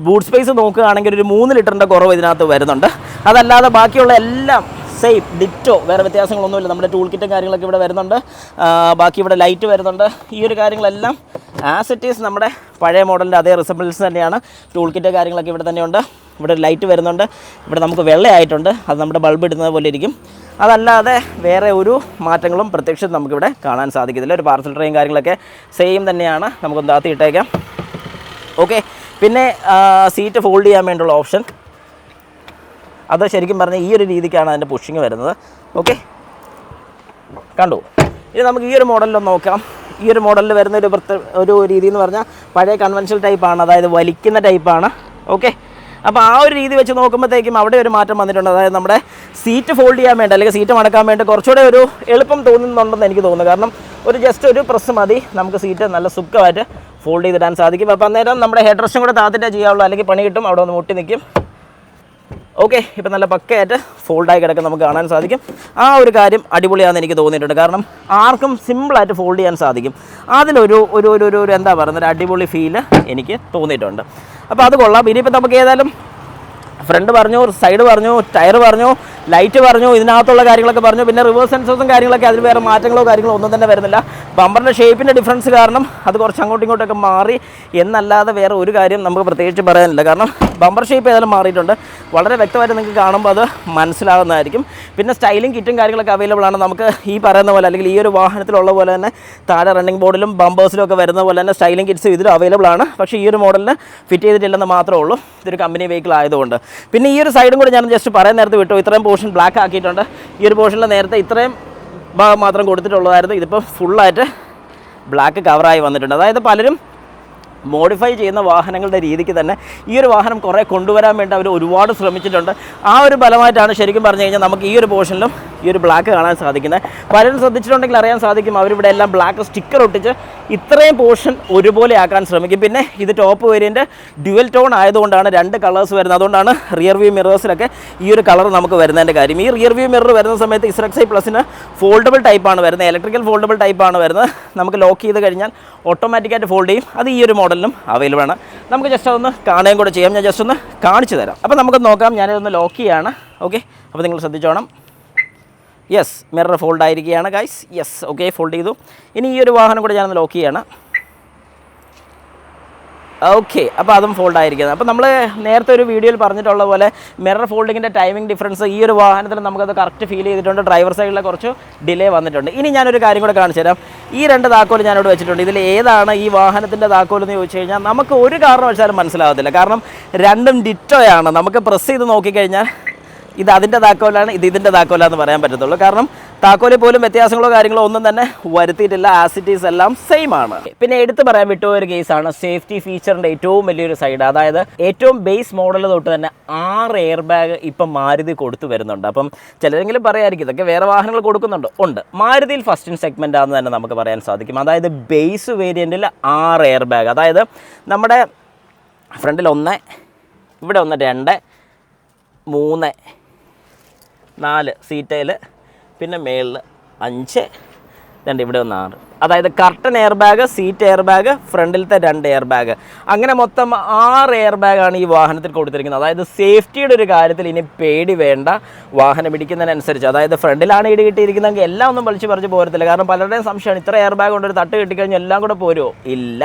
ബൂട്ട് സ്പേസ് നോക്കുകയാണെങ്കിൽ ഒരു 3 ലിറ്ററിൻ്റെ കുറവ് ഇതിനകത്ത് വരുന്നുണ്ട്. അതല്ലാതെ ബാക്കിയുള്ള എല്ലാം സെയിം ഡിറ്റോ, വേറെ വ്യത്യാസങ്ങളൊന്നുമില്ല. നമ്മുടെ ടൂൾ കിറ്റും കാര്യങ്ങളൊക്കെ ഇവിടെ വരുന്നുണ്ട്. ബാക്കി ഇവിടെ ലൈറ്റ് വരുന്നുണ്ട്. ഈ ഒരു കാര്യങ്ങളെല്ലാം ആസ് ഇറ്റ് ഈസ് നമ്മുടെ പഴയ മോഡലിൻ്റെ അതേ റിസംബ്ലൻസ് തന്നെയാണ്. ടൂൾ കിറ്റ് കാര്യങ്ങളൊക്കെ ഇവിടെ തന്നെയുണ്ട്. ഇവിടെ ലൈറ്റ് വരുന്നുണ്ട്. ഇവിടെ നമുക്ക് വെള്ളയായിട്ടുണ്ട്, അത് നമ്മുടെ ബൾബ് ഇടുന്നത് പോലെ ഇരിക്കും. അതല്ലാതെ വേറെ ഒരു മാറ്റങ്ങളും പ്രത്യക്ഷത്തിൽ നമുക്കിവിടെ കാണാൻ സാധിക്കത്തില്ല. ഒരു പാർസൽ ട്രെയിൻ കാര്യങ്ങളൊക്കെ സെയിം തന്നെയാണ്. നമുക്കൊന്ന് താത്തി ഇട്ടേക്കാം. ഓക്കെ, പിന്നെ സീറ്റ് ഫോൾഡ് ചെയ്യാൻ വേണ്ടിയുള്ള ഓപ്ഷൻ, അത് ശരിക്കും പറഞ്ഞാൽ ഈ ഒരു രീതിക്കാണ് അതിൻ്റെ പുഷിങ് വരുന്നത്. ഓക്കെ, കണ്ടു. ഇനി നമുക്ക് ഈ ഒരു മോഡലിലൊന്ന് നോക്കാം. ഈ ഒരു മോഡലിൽ വരുന്ന ഒരു രീതി എന്ന് പറഞ്ഞാൽ പഴയ കൺവെൻഷണൽ ടൈപ്പാണ്, അതായത് വലിക്കുന്ന ടൈപ്പാണ്. ഓക്കെ, അപ്പോൾ ആ ഒരു രീതി വെച്ച് നോക്കുമ്പോഴത്തേക്കും അവിടെ ഒരു മാറ്റം വന്നിട്ടുണ്ട്. അതായത് നമ്മുടെ സീറ്റ് ഫോൾഡ് ചെയ്യാൻ വേണ്ടി അല്ലെങ്കിൽ സീറ്റ് മടക്കാൻ വേണ്ടി കുറച്ചുകൂടെ ഒരു എളുപ്പം തോന്നുന്നുണ്ടെന്ന് എനിക്ക് തോന്നുന്നു. കാരണം ജസ്റ്റ് ഒരു പ്രസ് മതി, നമുക്ക് സീറ്റ് നല്ല സുഖമായിട്ട് ഫോൾഡ് ചെയ്തിടാൻ സാധിക്കും. അപ്പോൾ അന്നേരം നമ്മുടെ ഹെഡ് റെസ്റ്റും കൂടെ താത്തിട്ടേ ചെയ്യാവുള്ളൂ, അല്ലെങ്കിൽ പണി കിട്ടും, അവിടെ ഒന്ന് മുട്ടി നിൽക്കും. ഓക്കെ, ഇപ്പം നല്ല പക്കയായിട്ട് ഫോൾഡായി കിടക്കാൻ നമുക്ക് കാണാൻ സാധിക്കും. ആ ഒരു കാര്യം അടിപൊളിയാണെന്ന് എനിക്ക് തോന്നിയിട്ടുണ്ട്. കാരണം ആർക്കും സിമ്പിളായിട്ട് ഫോൾഡ് ചെയ്യാൻ സാധിക്കും. അതിലൊരു എന്താ പറയുന്നത്, ഒരു അടിപൊളി ഫീല് എനിക്ക് തോന്നിയിട്ടുണ്ട്. അപ്പോൾ അത് കൊള്ളാം. ഇനിയിപ്പോൾ നമുക്ക് ഏതായാലും ഫ്രണ്ട് പറഞ്ഞു, സൈഡ് പറഞ്ഞു, ടയർ പറഞ്ഞു, ലൈറ്റ് പറഞ്ഞു, ഇതിനകത്തുള്ള കാര്യങ്ങളൊക്കെ പറഞ്ഞു. പിന്നെ റിവേഴ്സ് സെൻസേഴ്സും കാര്യങ്ങളൊക്കെ, അതിൽ വേറെ മാറ്റങ്ങളോ കാര്യങ്ങളോ ഒന്നും തന്നെ വരുന്നില്ല. ബമ്പറിൻ്റെ ഷേപ്പിൻ്റെ ഡിഫറൻസ് കാരണം അത് കുറച്ച് അങ്ങോട്ടും ഇങ്ങോട്ടൊക്കെ മാറി എന്നല്ലാതെ വേറെ ഒരു കാര്യം നമുക്ക് പ്രത്യേകിച്ച് പറയാനില്ല. കാരണം ബമ്പർ ഷേപ്പ് ഏതായാലും മാറിയിട്ടുണ്ട്, വളരെ വ്യക്തമായിട്ട് നിങ്ങൾക്ക് കാണുമ്പോൾ അത് മനസ്സിലാകുന്നതായിരിക്കും. പിന്നെ സ്റ്റൈലിംഗ് കിറ്റും കാര്യങ്ങളൊക്കെ അവൈലബിൾ ആണ്. നമുക്ക് ഈ പറയുന്ന പോലെ അല്ലെങ്കിൽ ഈ ഒരു വാഹനത്തിലുള്ള പോലെ തന്നെ താഴെ റണ്ണിംഗ് ബോർഡിലും ബമ്പേഴ്സിലും ഒക്കെ വരുന്ന പോലെ തന്നെ സ്റ്റൈലിംഗ് കിറ്റ്സ് ഇതിലും അവൈലബിൾ ആണ്. പക്ഷേ ഈ ഒരു മോഡലിന് ഫിറ്റ് ചെയ്തിട്ടില്ലെന്ന് മാത്രമേ ഉള്ളൂ, ഇതൊരു കമ്പനി വെഹിക്കിൾ ആയതുകൊണ്ട്. പിന്നെ ഈ ഒരു സൈഡും കൂടി ഞാൻ ജസ്റ്റ് പറയാൻ നേരത്തെ വിട്ടു, ഇത്രയും പോർഷൻ ബ്ലാക്ക് ആക്കിയിട്ടുണ്ട്. ഈ ഒരു പോർഷനിൽ നേരത്തെ ഇത്രയും ഭാഗം മാത്രം കൊടുത്തിട്ടുള്ളതായിരുന്നു, ഇതിപ്പോൾ ഫുള്ളായിട്ട് ബ്ലാക്ക് കവറായി വന്നിട്ടുണ്ട്. അതായത് പലരും മോഡിഫൈ ചെയ്യുന്ന വാഹനങ്ങളുടെ രീതിക്ക് തന്നെ ഈ ഒരു വാഹനം കുറേ കൊണ്ടുവരാൻ വേണ്ടി അവർ ഒരുപാട് ശ്രമിച്ചിട്ടുണ്ട്. ആ ഒരു ഫലമായിട്ടാണ് ശരിക്കും പറഞ്ഞു കഴിഞ്ഞാൽ നമുക്ക് ഈ ഒരു പോർഷനിലും ഈ ഒരു ബ്ലാക്ക് കാണാൻ സാധിക്കുന്നത്. പലരും ശ്രദ്ധിച്ചിട്ടുണ്ടെങ്കിൽ അറിയാൻ സാധിക്കും, അവരിവിടെ എല്ലാം ബ്ലാക്ക് സ്റ്റിക്കർ ഒട്ടിച്ച് ഇത്രയും പോർഷൻ ഒരുപോലെ ആക്കാൻ ശ്രമിക്കും. പിന്നെ ഇത് ടോപ്പ് വേരിയൻറ്റ് ഡ്യുവൽ ടോൺ ആയതുകൊണ്ടാണ് 2 കളേഴ്സ് വരുന്നത്. അതുകൊണ്ടാണ് റിയർ വ്യൂ മിറേഴ്സിലൊക്കെ ഈ ഒരു കളർ നമുക്ക് വരുന്നതിൻ്റെ കാര്യം. ഈ റിയർ വ്യൂ മിറർ വരുന്ന സമയത്ത് ഇസ്റെക്സ് പ്ലസിന് ഫോൾഡബിൾ ടൈപ്പാണ് വരുന്നത്, ഇലക്ട്രിക്കൽ ഫോൾഡബിൾ ടൈപ്പാണ് വരുന്നത്. നമുക്ക് ലോക്ക് ചെയ്ത് കഴിഞ്ഞാൽ ഓട്ടോമാറ്റിക്കായിട്ട് ഫോൾഡ് ചെയ്യും. അത് ഈ ഒരു മോഡലിനും അവൈലബിൾ ആണ്. നമുക്ക് ജസ്റ്റ് അതൊന്ന് കാണുകയും കൂടെ ചെയ്യാം. ഞാൻ ജസ്റ്റ് ഒന്ന് കാണിച്ചു തരാം. അപ്പോൾ നമുക്ക് നോക്കാം. ഞാനിതൊന്ന് ലോക്ക് ചെയ്യാണ്. ഓക്കെ, അപ്പോൾ നിങ്ങൾ ശ്രദ്ധിച്ചോണം. യെസ്, മിറർ ഫോൾഡ് ആയിരിക്കുകയാണ് ഗൈസ്. യെസ്, ഓക്കെ, ഫോൾഡ് ചെയ്തു. ഇനി ഈ ഒരു വാഹനം കൂടെ ഞാനൊന്ന് ലോക്ക് ചെയ്യാണ്. ഓക്കെ, അപ്പോൾ അതും ഫോൾഡ് ആയിരിക്കുന്നത്. അപ്പോൾ നമ്മൾ നേരത്തെ ഒരു വീഡിയോയിൽ പറഞ്ഞിട്ടുള്ള പോലെ മിറർ ഫോൾഡിങ്ങിൻ്റെ ടൈമിംഗ് ഡിഫറൻസ് ഈ ഒരു വാഹനത്തിൽ നമുക്കത് കറക്റ്റ് ഫീൽ ചെയ്തിട്ടുണ്ട്. ഡ്രൈവർ സൈഡിലെ കുറച്ച് ഡിലേ വന്നിട്ടുണ്ട്. ഇനി ഞാനൊരു കാര്യം കൂടെ കാണിച്ചു തരാം. ഈ 2 താക്കോൽ ഞാനിവിടെ വെച്ചിട്ടുണ്ട്. ഇതിൽ ഏതാണ് ഈ വാഹനത്തിൻ്റെ താക്കോൽ എന്ന് ചോദിച്ചു കഴിഞ്ഞാൽ നമുക്ക് ഒരു കാരണവശാലും മനസ്സിലാകത്തില്ല. കാരണം രണ്ടും ഡിറ്റോയാണ്. നമുക്ക് പ്രസ് ചെയ്ത് നോക്കിക്കഴിഞ്ഞാൽ ഇത് അതിൻ്റെ താക്കോലാണ്, ഇത് ഇതിൻ്റെ താക്കോലാന്ന് പറയാൻ പറ്റത്തുള്ളൂ. കാരണം താക്കോലിൽ പോലും വ്യത്യാസങ്ങളോ കാര്യങ്ങളോ ഒന്നും തന്നെ വരുത്തിയിട്ടില്ല. ആസിറ്റീസ് എല്ലാം സെയിം ആണ്. പിന്നെ എടുത്ത് പറയാൻ വിട്ടുപോയ ഒരു കേസാണ് സേഫ്റ്റി ഫീച്ചറിൻ്റെ ഏറ്റവും വലിയൊരു സൈഡ്. അതായത് ഏറ്റവും ബേസ് മോഡൽ തൊട്ട് തന്നെ 6 എയർ ബാഗ് ഇപ്പം മാരുതി കൊടുത്തു വരുന്നുണ്ട്. അപ്പം ചിലരെങ്കിലും പറയായിരിക്കും ഇതൊക്കെ വേറെ വാഹനങ്ങൾ കൊടുക്കുന്നുണ്ട്. ഉണ്ട്, മാരുതിയിൽ ഫസ്റ്റ് ഇൻ സെഗ്മെൻ്റ് ആണെന്ന് തന്നെ നമുക്ക് പറയാൻ സാധിക്കും. അതായത് ബേസ് വേരിയൻറ്റിൽ 6 എയർ ബാഗ്. അതായത് നമ്മുടെ ഫ്രണ്ടിൽ 1, ഇവിടെ 1, 2, 3, 4 സീറ്റയിൽ, പിന്നെ മേളിൽ 5, 2 ഇവിടെ 6. അതായത് curtain air bag, seat air bag, ഫ്രണ്ടിലത്തെ 2 എയർ ബാഗ്, അങ്ങനെ മൊത്തം 6 എയർ ബാഗാണ് ഈ വാഹനത്തിൽ കൊടുത്തിരിക്കുന്നത്. അതായത് സേഫ്റ്റിയുടെ ഒരു കാര്യത്തിൽ ഇനി പേടി വേണ്ട. വാഹനം ഇടിക്കുന്നതിനനുസരിച്ച്, അതായത് ഫ്രണ്ടിലാണ് ഇടി കിട്ടിയിരിക്കുന്നതെങ്കിൽ എല്ലാം ഒന്നും വലിച്ചു പറിച്ച് പോരത്തില്ല. കാരണം പലരുടെയും സംശയമാണ് ഇത്ര എയർ ബാഗ് കൊണ്ടൊരു തട്ട് കിട്ടിക്കഴിഞ്ഞാൽ എല്ലാം കൂടെ പോരുമോ? ഇല്ല,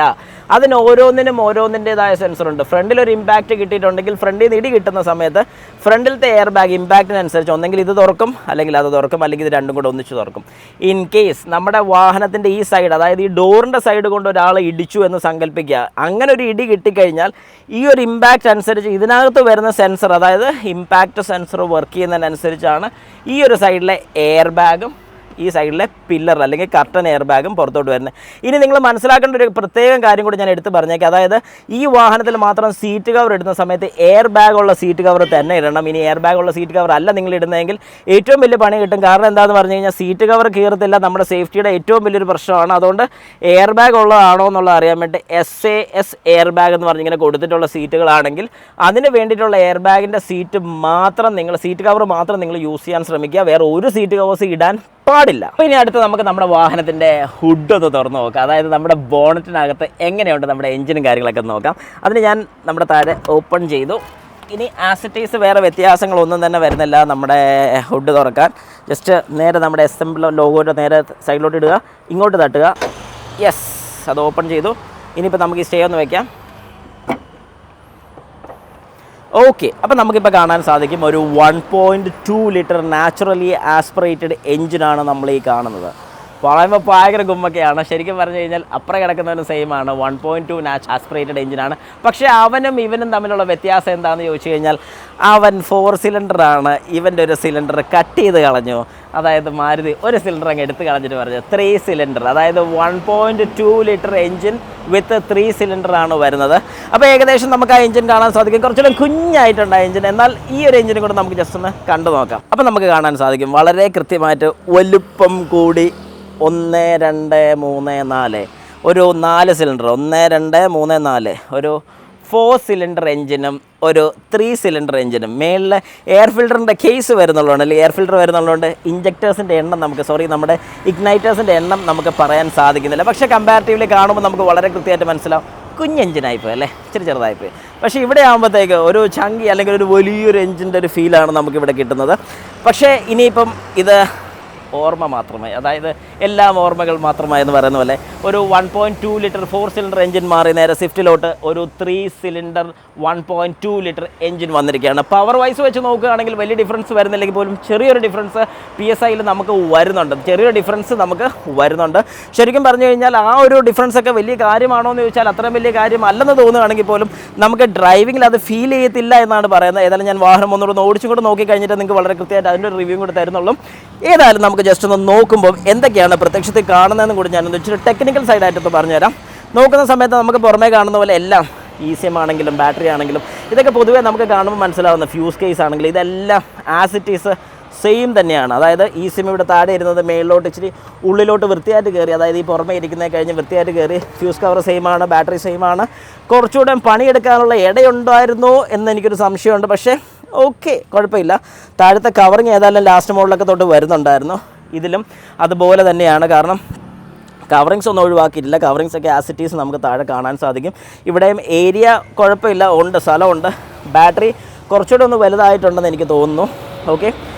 അതിന് ഓരോന്നിനും ഓരോന്നിൻ്റെതായ സെൻസറുണ്ട്. ഫ്രണ്ടിലൊരു ഇമ്പാക്റ്റ് കിട്ടിയിട്ടുണ്ടെങ്കിൽ ഫ്രണ്ടിൽ നിന്ന് ഇടി കിട്ടുന്ന സമയത്ത് ഫ്രണ്ടിലത്തെ എയർ ബാഗ് ഇമ്പാക്റ്റിനനുസരിച്ച് ഒന്നെങ്കിൽ ഇത് തുറക്കും, അല്ലെങ്കിൽ അത് തുറക്കും, അല്ലെങ്കിൽ ഇത് രണ്ടും കൂടെ ഒന്നിച്ച് തുറക്കും. ഇൻ കേസ് നമ്മുടെ വാഹനത്തിൻ്റെ ഈ സൈഡ്, അതായത് ഈ ഡോറിൻ്റെ സൈഡ് കൊണ്ട് ഒരാൾ ഇടിച്ചു എന്ന് സങ്കല്പിക്കുക. അങ്ങനെ ഒരു ഇടി കിട്ടിക്കഴിഞ്ഞാൽ ഈ ഒരു ഇമ്പാക്റ്റ് അനുസരിച്ച് ഇതിനകത്ത് വരുന്ന സെൻസർ, അതായത് ഇമ്പാക്റ്റ് സെൻസർ വർക്ക് ചെയ്യുന്നതിനനുസരിച്ചാണ് ഈ ഒരു സൈഡിലെ എയർ ബാഗും ഈ സൈഡിലെ പില്ലർ അല്ലെങ്കിൽ കർട്ടൻ എയർ ബാഗും പുറത്തോട്ട് വരുന്നത്. ഇനി നിങ്ങൾ മനസ്സിലാക്കേണ്ട ഒരു പ്രത്യേകം കാര്യം കൂടി ഞാൻ എടുത്ത് പറഞ്ഞേക്കാം. അതായത് ഈ വാഹനത്തിൽ മാത്രം സീറ്റ് കവർ ഇടുന്ന സമയത്ത് എയർ ബാഗുള്ള സീറ്റ് കവർ തന്നെ ഇടണം. ഇനി എയർ ബാഗുള്ള സീറ്റ് കവർ അല്ല നിങ്ങൾ ഇടുന്നതെങ്കിൽ ഏറ്റവും വലിയ പണി കിട്ടും. കാരണം എന്താണെന്ന് പറഞ്ഞു കഴിഞ്ഞാൽ സീറ്റ് കവർ കീറത്തില്ല, നമ്മുടെ സേഫ്റ്റിയുടെ ഏറ്റവും വലിയൊരു പ്രശ്നമാണ്. അതുകൊണ്ട് എയർ ബാഗ് ഉള്ളതാണോ എന്നുള്ളത് അറിയാൻ വേണ്ടി SAS എയർ ബാഗ് എന്ന് പറഞ്ഞിങ്ങനെ കൊടുത്തിട്ടുള്ള സീറ്റുകളാണെങ്കിൽ അതിന് വേണ്ടിയിട്ടുള്ള എയർ ബാഗിൻ്റെ സീറ്റ് കവർ മാത്രം നിങ്ങൾ യൂസ് ചെയ്യാൻ ശ്രമിക്കുക. വേറെ ഒരു സീറ്റ് കവേഴ്സ് ഇടാൻ പാടില്ല. അപ്പോൾ ഇനി അടുത്ത് നമുക്ക് നമ്മുടെ വാഹനത്തിൻ്റെ ഹുഡ് ഒന്ന് തുറന്ന് നോക്കാം. അതായത് നമ്മുടെ ബോണറ്റിനകത്ത് എങ്ങനെയുണ്ട് നമ്മുടെ എഞ്ചിനും കാര്യങ്ങളൊക്കെ നോക്കാം. അതിന് ഞാൻ നമ്മുടെ താഴെ ഓപ്പൺ ചെയ്തു. ഇനി ആസിറ്റീസ് വേറെ വ്യത്യാസങ്ങളൊന്നും തന്നെ വരുന്നില്ല. നമ്മുടെ ഹുഡ് തുറക്കാൻ ജസ്റ്റ് നേരെ നമ്മുടെ SM ലോഗോയുടെ നേരെ സൈഡിലോട്ട് ഇടുക, ഇങ്ങോട്ട് തട്ടുക. യെസ്, അത് ഓപ്പൺ ചെയ്തു. ഇനിയിപ്പോൾ നമുക്ക് ഈ സ്റ്റേ ഒന്ന് വയ്ക്കാം. ഓക്കെ, അപ്പോൾ നമുക്കിപ്പോൾ കാണാൻ സാധിക്കും ഒരു 1.2 ലിറ്റർ നാച്ചുറലി ആസ്പിറേറ്റഡ് എഞ്ചിനാണ് നമ്മൾ ഈ കാണുന്നത്. പറയുമ്പോൾ ഭയങ്കര ഗുമ്മൊക്കെയാണ്. ശരിക്കും പറഞ്ഞു കഴിഞ്ഞാൽ അപ്പുറം കിടക്കുന്നവനും സെയിം ആണ്. 1.2 ആസ്പിറേറ്റഡ് എഞ്ചിനാണ്. പക്ഷേ അവനും ഇവനും തമ്മിലുള്ള വ്യത്യാസം എന്താണെന്ന് ചോദിച്ചു കഴിഞ്ഞാൽ അവൻ 4 സിലിണ്ടറാണ്. ഇവൻ്റെ ഒരു സിലിണ്ടർ കട്ട് ചെയ്ത് കളഞ്ഞു. അതായത് മാരുതി ഒരു സിലിണ്ടർ അങ്ങ് എടുത്ത് കളഞ്ഞിട്ട് പറഞ്ഞു 3 സിലിണ്ടർ. അതായത് 1.2 ലിറ്റർ എഞ്ചിൻ വിത്ത് 3 സിലിണ്ടറാണ് വരുന്നത്. അപ്പോൾ ഏകദേശം നമുക്ക് ആ എഞ്ചിൻ കാണാൻ സാധിക്കും. കുറച്ചുകൂടെ കുഞ്ഞായിട്ടുണ്ട് ആ എഞ്ചിൻ. എന്നാൽ ഈ ഒരു എഞ്ചിനും കൂടെ നമുക്ക് ജസ്റ്റ് ഒന്ന് കണ്ടു നോക്കാം. അപ്പോൾ നമുക്ക് കാണാൻ സാധിക്കും വളരെ കൃത്യമായിട്ട് വലുപ്പം കൂടി 1, 2, 3, 4 ഒരു 4 സിലിണ്ടർ, 1, 2, 3, 4 ഒരു 4 സിലിണ്ടർ എഞ്ചിനും ഒരു 3 സിലിണ്ടർ എഞ്ചിനും. മേളിൽ എയർ ഫിൽറ്ററിൻ്റെ കേസ് വരുന്നുള്ളതുകൊണ്ട്, അല്ലെങ്കിൽ എയർ ഫിൽറ്റർ വരുന്നുള്ളതുകൊണ്ട് ഇഞ്ചക്ടേഴ്സിൻ്റെ എണ്ണം നമ്മുടെ ഇഗ്നൈറ്റേഴ്സിൻ്റെ എണ്ണം നമുക്ക് പറയാൻ സാധിക്കുന്നില്ല. പക്ഷേ കമ്പാരിറ്റീവ്ലി കാണുമ്പോൾ നമുക്ക് വളരെ കൃത്യമായിട്ട് മനസ്സിലാവും കുഞ്ഞെഞ്ചിനായിപ്പോയി അല്ലേ, ഇച്ചിരി ചെറുതായിപ്പോയി. പക്ഷേ ഇവിടെ ആകുമ്പോഴത്തേക്ക് ഒരു ചങ്കി അല്ലെങ്കിൽ ഒരു വലിയൊരു എഞ്ചിൻ്റെ ഒരു ഫീലാണ് നമുക്കിവിടെ കിട്ടുന്നത്. പക്ഷേ ഇനിയിപ്പം ഇത് ഓർമ്മ മാത്രമായി, അതായത് എല്ലാം ഓർമ്മകൾ മാത്രമായി എന്ന് പറയുന്ന പോലെ ഒരു 1.2 ലിറ്റർ 4 സിലിണ്ടർ എഞ്ചിൻ മാറി നേരെ സ്വിഫ്റ്റിലോട്ട് ഒരു 3 സിലിണ്ടർ 1.2 ലിറ്റർ എഞ്ചിൻ വന്നിരിക്കുകയാണ്. പവർ വൈസ് വെച്ച് നോക്കുകയാണെങ്കിൽ വലിയ ഡിഫറൻസ് വരുന്നില്ലെങ്കിൽ പോലും ചെറിയൊരു ഡിഫറൻസ് PSIയിൽ നമുക്ക് വരുന്നുണ്ട്. ശരിക്കും പറഞ്ഞു കഴിഞ്ഞാൽ ആ ഒരു ഡിഫറൻസ് ഒക്കെ വലിയ കാര്യമാണോ എന്ന് ചോദിച്ചാൽ അത്രയും വലിയ കാര്യമല്ലെന്ന് തോന്നുകയാണെങ്കിൽ പോലും നമുക്ക് ഡ്രൈവിങ്ങിൽ അത് ഫീൽ ചെയ്യത്തില്ല എന്നാണ് പറയുന്നത്. ഏതായാലും ഞാൻ വാഹനം ഒന്നുകൂടെ ഓടിച്ചും കൂടെ നോക്കി കഴിഞ്ഞിട്ട് നിങ്ങൾക്ക് വളരെ കൃത്യമായിട്ട് അതിൻ്റെ ഒരു റിവ്യൂ കൂടെ തരുന്നുള്ളൂ. ഏതായാലും നമുക്ക് ജസ്റ്റ് ഒന്ന് നോക്കുമ്പോൾ എന്തൊക്കെയാണ് പ്രത്യക്ഷത്തിൽ കാണുന്നതെന്ന് കൂടി ഞാനൊന്ന് ഇച്ചിരി ടെക്നിക്കൽ സൈഡായിട്ടൊന്ന് പറഞ്ഞുതരാം. നോക്കുന്ന സമയത്ത് നമുക്ക് പുറമേ കാണുന്ന പോലെ എല്ലാം ECM ആണെങ്കിലും ബാറ്ററി ആണെങ്കിലും ഇതൊക്കെ പൊതുവേ നമുക്ക് കാണുമ്പോൾ മനസ്സിലാവുന്ന ഫ്യൂസ് കേസ് ആണെങ്കിലും ഇതെല്ലാം ആസിറ്റീസ് സെയിം തന്നെയാണ്. അതായത് ഈ സിം ഇവിടെ താഴെ ഇരുന്നത് മേളിലോട്ട് ഇച്ചിരി ഉള്ളിലോട്ട് വൃത്തിയായിട്ട് കയറി, അതായത് ഈ പുറമെ ഇരിക്കുന്നത് കഴിഞ്ഞ് വൃത്തിയായിട്ട് കയറി. ഫ്യൂസ് കവർ സെയിം ആണ്, ബാറ്ററി സെയിം ആണ്. കുറച്ചുകൂടെ പണിയെടുക്കാനുള്ള ഇടയുണ്ടായിരുന്നോ എന്ന് എനിക്കൊരു സംശയമുണ്ട്. പക്ഷേ ഓക്കെ, കുഴപ്പമില്ല. താഴത്തെ കവറിങ് ഏതായാലും ലാസ്റ്റ് മോഡലൊക്കെ തൊട്ട് വരുന്നുണ്ടായിരുന്നു. ഇതിലും അതുപോലെ തന്നെയാണ്. കാരണം കവറിങ്സ് ഒന്നും ഒഴിവാക്കിയിട്ടില്ല. കവറിങ്സ് ഒക്കെ ആസിറ്റീസ് നമുക്ക് താഴെ കാണാൻ സാധിക്കും. ഇവിടെയും ഏരിയ കുഴപ്പമില്ല, ഉണ്ട്, സ്ഥലമുണ്ട്. ബാറ്ററി കുറച്ചുകൂടെ ഒന്ന് വലുതായിട്ടുണ്ടെന്ന് എനിക്ക് തോന്നുന്നു. ഓക്കെ,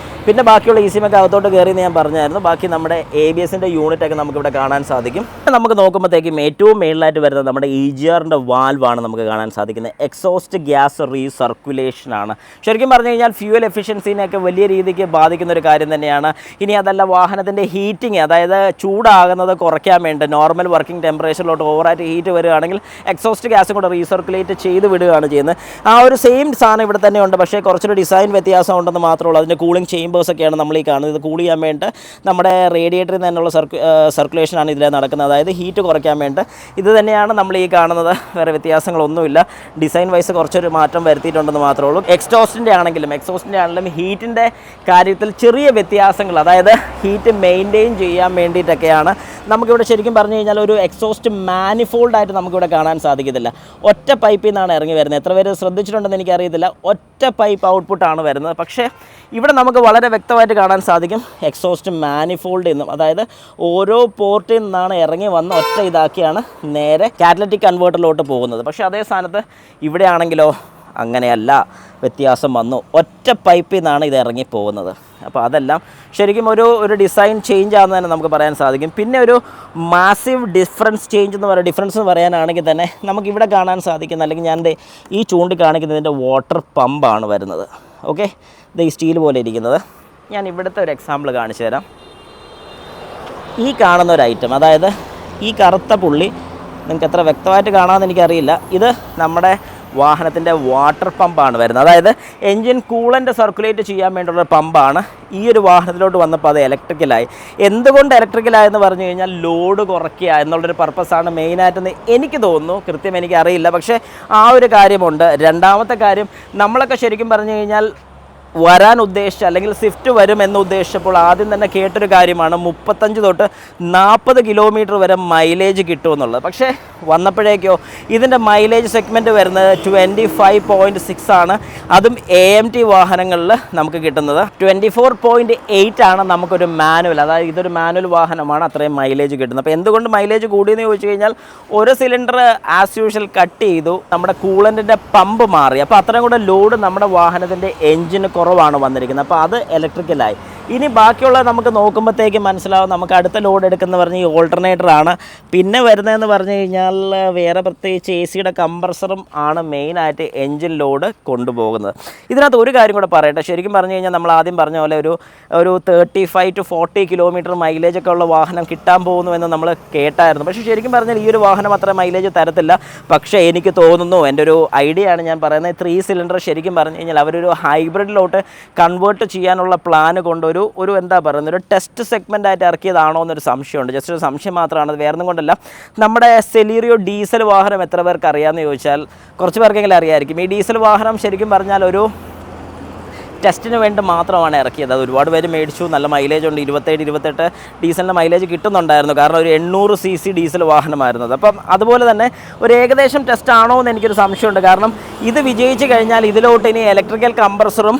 പിന്നെ ബാക്കിയുള്ള ഈ സിമൊക്കെ അകത്തോട്ട് കയറിയെന്ന് ഞാൻ പറഞ്ഞായിരുന്നു. ബാക്കി നമ്മുടെ ABSൻ്റെ യൂണിറ്റൊക്കെ നമുക്കിവിടെ കാണാൻ സാധിക്കും. നമുക്ക് നോക്കുമ്പോഴത്തേക്കും ഏറ്റവും മെയിനായിട്ട് വരുന്നത് നമ്മുടെ EGRൻ്റെ വാൽവാണ് നമുക്ക് കാണാൻ സാധിക്കുന്നത്. എക്സോസ്റ്റ് ഗ്യാസ് റീസർക്കുലേഷനാണ്. ശരിക്കും പറഞ്ഞു കഴിഞ്ഞാൽ ഫ്യൂവൽ എഫിഷ്യൻസിനെയൊക്കെ വലിയ രീതിക്ക് ബാധിക്കുന്ന ഒരു കാര്യം തന്നെയാണ്. ഇനി അതല്ല, വാഹനത്തിൻ്റെ ഹീറ്റിംഗ്, അതായത് ചൂടാകുന്നത് കുറയ്ക്കാൻ വേണ്ടി നോർമൽ വർക്കിംഗ് ടെമ്പറേച്ചറിലോട്ട് ഓവറായിട്ട് ഹീറ്റ് വരികയാണെങ്കിൽ എക്സോസ്റ്റ് ഗ്യാസും കൂടെ റീസർക്കുലേറ്റ് ചെയ്ത് വിടുകയാണ് ചെയ്യുന്നത്. ആ ഒരു സെയിം സാധനം ഇവിടെ തന്നെ ഉണ്ട്. പക്ഷേ കുറച്ചൊരു ഡിസൈൻ വ്യത്യാസം ഉണ്ടെന്ന് മാത്രമേ ഉള്ളൂ. അതിൻ്റെ കൂളിംഗ് ചേമ്പേഴ്സൊക്കെയാണ് നമ്മൾ ഈ കാണുന്നത്. ഇത് കൂൾ ചെയ്യാൻ വേണ്ടി നമ്മുടെ റേഡിയേറ്ററിൽ നിന്നുള്ള സർക്കുലേഷനാണ് ഇതിൽ നടക്കുന്നത്, അതായത് ഹീറ്റ് കുറയ്ക്കാൻ വേണ്ടി. ഇത് തന്നെയാണ് നമ്മൾ ഈ കാണുന്നത്. വേറെ വ്യത്യാസങ്ങളൊന്നുമില്ല. ഡിസൈൻ വൈസ് കുറച്ചൊരു മാറ്റം വരുത്തിയിട്ടുണ്ടെന്ന് മാത്രമേ ഉള്ളൂ. എക്സോസ്റ്റിൻ്റെ ആണെങ്കിലും ഹീറ്റിൻ്റെ കാര്യത്തിൽ ചെറിയ വ്യത്യാസങ്ങൾ, അതായത് ഹീറ്റ് മെയിൻറ്റെയിൻ ചെയ്യാൻ വേണ്ടിയിട്ടൊക്കെയാണ്. നമുക്കിവിടെ ശരിക്കും പറഞ്ഞു കഴിഞ്ഞാൽ ഒരു എക്സോസ്റ്റ് മാനിഫോൾഡായിട്ട് നമുക്കിവിടെ കാണാൻ സാധിക്കത്തില്ല. ഒറ്റ പൈപ്പിൽ നിന്നാണ് ഇറങ്ങി വരുന്നത്. എത്ര പേര് ശ്രദ്ധിച്ചിട്ടുണ്ടെന്ന് എനിക്കറിയത്തില്ല. ഒറ്റ പൈപ്പ് ഔട്ട്പുട്ടാണ് വരുന്നത്. പക്ഷേ ഇവിടെ നമുക്ക് വളരെ വ്യക്തമായിട്ട് കാണാൻ സാധിക്കും എക്സോസ്റ്റ് മാനിഫോൾഡ് എന്നും. അതായത് ഓരോ പോർട്ടിൽ നിന്നാണ് ഇറങ്ങി വന്ന് ഒറ്റ ഇതാക്കിയാണ് നേരെ കാറ്റലിറ്റിക് കൺവേർട്ടറിലോട്ട് പോകുന്നത്. പക്ഷേ അതേ സ്ഥാനത്ത് ഇവിടെ ആണെങ്കിലോ അങ്ങനെയല്ല, വ്യത്യാസം വന്നു. ഒറ്റ പൈപ്പിൽ നിന്നാണ് ഇത് ഇറങ്ങി പോകുന്നത്. അപ്പോൾ അതെല്ലാം ശരിക്കും ഒരു ഡിസൈൻ ചേഞ്ച് ആണെന്ന് തന്നെ നമുക്ക് പറയാൻ സാധിക്കും. പിന്നെ ഒരു മാസീവ് ഡിഫറൻസ് എന്ന് പറയാനാണെങ്കിൽ തന്നെ നമുക്കിവിടെ കാണാൻ സാധിക്കുന്ന, അല്ലെങ്കിൽ ഞാൻ ഈ ചൂണ്ടിക്കാണിക്കുന്നതിൻ്റെ വാട്ടർ പമ്പാണ് വരുന്നത്. ഓക്കെ, ഇത് ഈ സ്റ്റീൽ പോലെ ഇരിക്കുന്നത്. ഞാൻ ഇവിടുത്തെ ഒരു എക്സാമ്പിൾ കാണിച്ചു തരാം. ഈ കാണുന്ന ഒരു ഐറ്റം, അതായത് ഈ കറുത്ത പുള്ളി, നിങ്ങൾക്ക് എത്ര വ്യക്തമായിട്ട് കാണാമെന്ന് എനിക്കറിയില്ല. ഇത് നമ്മുടെ വാഹനത്തിൻ്റെ വാട്ടർ പമ്പാണ് വരുന്നത്. അതായത് എൻജിൻ കൂളൻ്റ് സർക്കുലേറ്റ് ചെയ്യാൻ വേണ്ടിയുള്ള പമ്പാണ്. ഈ ഒരു വാഹനത്തിലോട്ട് വന്നപ്പോൾ അത് ഇലക്ട്രിക്കലായി. എന്തുകൊണ്ട് ഇലക്ട്രിക്കലായെന്ന് പറഞ്ഞു കഴിഞ്ഞാൽ ലോഡ് കുറയ്ക്കുക എന്നുള്ളൊരു പർപ്പസാണ് മെയിനായിട്ടെന്ന് എനിക്ക് തോന്നുന്നു. കൃത്യം എനിക്കറിയില്ല, പക്ഷേ ആ ഒരു കാര്യമുണ്ട്. രണ്ടാമത്തെ കാര്യം, നമ്മളൊക്കെ ശരിക്കും പറഞ്ഞു കഴിഞ്ഞാൽ വരാൻ ഉദ്ദേശിച്ച, അല്ലെങ്കിൽ സ്വിഫ്റ്റ് വരുമെന്ന് ഉദ്ദേശിച്ചപ്പോൾ ആദ്യം തന്നെ കേട്ടൊരു കാര്യമാണ് 35 തൊട്ട് 40 കിലോമീറ്റർ വരെ മൈലേജ് കിട്ടുമെന്നുള്ളത്. പക്ഷേ വന്നപ്പോഴേക്കോ ഇതിൻ്റെ മൈലേജ് സെഗ്മെൻറ്റ് വരുന്നത് 25.6 ആണ്. അതും AMT വാഹനങ്ങളിൽ നമുക്ക് കിട്ടുന്നത് 24.8 ആണ്. നമുക്കൊരു മാനുവൽ, അതായത് ഇതൊരു മാനുവൽ വാഹനമാണ്, അത്രയും മൈലേജ് കിട്ടുന്നത്. അപ്പോൾ എന്തുകൊണ്ട് മൈലേജ് കൂടിയെന്ന് ചോദിച്ചു കഴിഞ്ഞാൽ ഒരു സിലിണ്ടർ ആസ് യൂഷ്വൽ കട്ട് ചെയ്തു, നമ്മുടെ കൂളൻറ്റിൻ്റെ പമ്പ് മാറി. അപ്പോൾ അത്രയും കൂടെ ലോഡ് നമ്മുടെ വാഹനത്തിൻ്റെ എൻജിന് കുറവാണ് വന്നിരിക്കുന്നത്. അപ്പോൾ അത് ഇലക്ട്രിക്കലായി. ഇനി ബാക്കിയുള്ള നമുക്ക് നോക്കുമ്പോഴത്തേക്ക് മനസ്സിലാവും. നമുക്ക് അടുത്ത ലോഡ് എടുക്കുന്ന പറഞ്ഞ് ഈ ഓൾട്ടർനേറ്ററാണ്. പിന്നെ വരുന്നതെന്ന് പറഞ്ഞു കഴിഞ്ഞാൽ വേറെ പ്രത്യേകിച്ച് AC കംപ്രസറും ആണ് മെയിനായിട്ട് എൻജിൻ ലോഡ് കൊണ്ടുപോകുന്നത്. ഇതിനകത്ത് ഒരു കാര്യം കൂടെ പറയട്ടെ. ശരിക്കും പറഞ്ഞു കഴിഞ്ഞാൽ നമ്മൾ ആദ്യം പറഞ്ഞ പോലെ ഒരു 35 to 40 കിലോമീറ്റർ മൈലേജൊക്കെ ഉള്ള വാഹനം കിട്ടാൻ പോകുന്നുവെന്ന് നമ്മൾ കേട്ടായിരുന്നു. പക്ഷേ ശരിക്കും പറഞ്ഞാൽ ഈ ഒരു വാഹനം അത്ര മൈലേജ് തരത്തില്ല. പക്ഷേ എനിക്ക് തോന്നുന്നു, എൻ്റെ ഒരു ഐഡിയ ആണ് ഞാൻ പറയുന്നത്, 3 സിലിണ്ടർ ശരിക്കും പറഞ്ഞു കഴിഞ്ഞാൽ അവരൊരു ഹൈബ്രിഡിലോട്ട് കൺവേർട്ട് ചെയ്യാനുള്ള പ്ലാന് കൊണ്ട് ഒരു എന്താ പറയുന്നത്, ഒരു ടെസ്റ്റ് സെഗ്മെൻ്റ് ആയിട്ട് ഇറക്കിയതാണോ എന്നൊരു സംശയമുണ്ട്. ജസ്റ്റ് ഒരു സംശയം മാത്രമാണ്, അത് വേറൊന്നും കൊണ്ടല്ല. നമ്മുടെ സെലീറിയോ ഡീസൽ വാഹനം എത്ര പേർക്ക് അറിയാമെന്ന് ചോദിച്ചാൽ കുറച്ച് പേർക്കെങ്കിലും അറിയാമായിരിക്കും. ഈ ഡീസൽ വാഹനം ശരിക്കും പറഞ്ഞാൽ ഒരു ടെസ്റ്റിന് വേണ്ടി മാത്രമാണ് ഇറക്കിയത്. അത് ഒരുപാട് പേര് മേടിച്ചു, നല്ല മൈലേജ് ഉണ്ട്. 27-28 ഡീസലിൻ്റെ മൈലേജ് കിട്ടുന്നുണ്ടായിരുന്നു. കാരണം ഒരു 800 cc ഡീസൽ വാഹനമായിരുന്നത്. അപ്പം അതുപോലെ തന്നെ ഒരു ഏകദേശം ടെസ്റ്റ് ആണോ എന്ന് എനിക്കൊരു സംശയമുണ്ട്. കാരണം ഇത് വിജയിച്ച് കഴിഞ്ഞാൽ ഇതിലോട്ട് ഇനി ഇലക്ട്രിക്കൽ കംപ്രസറും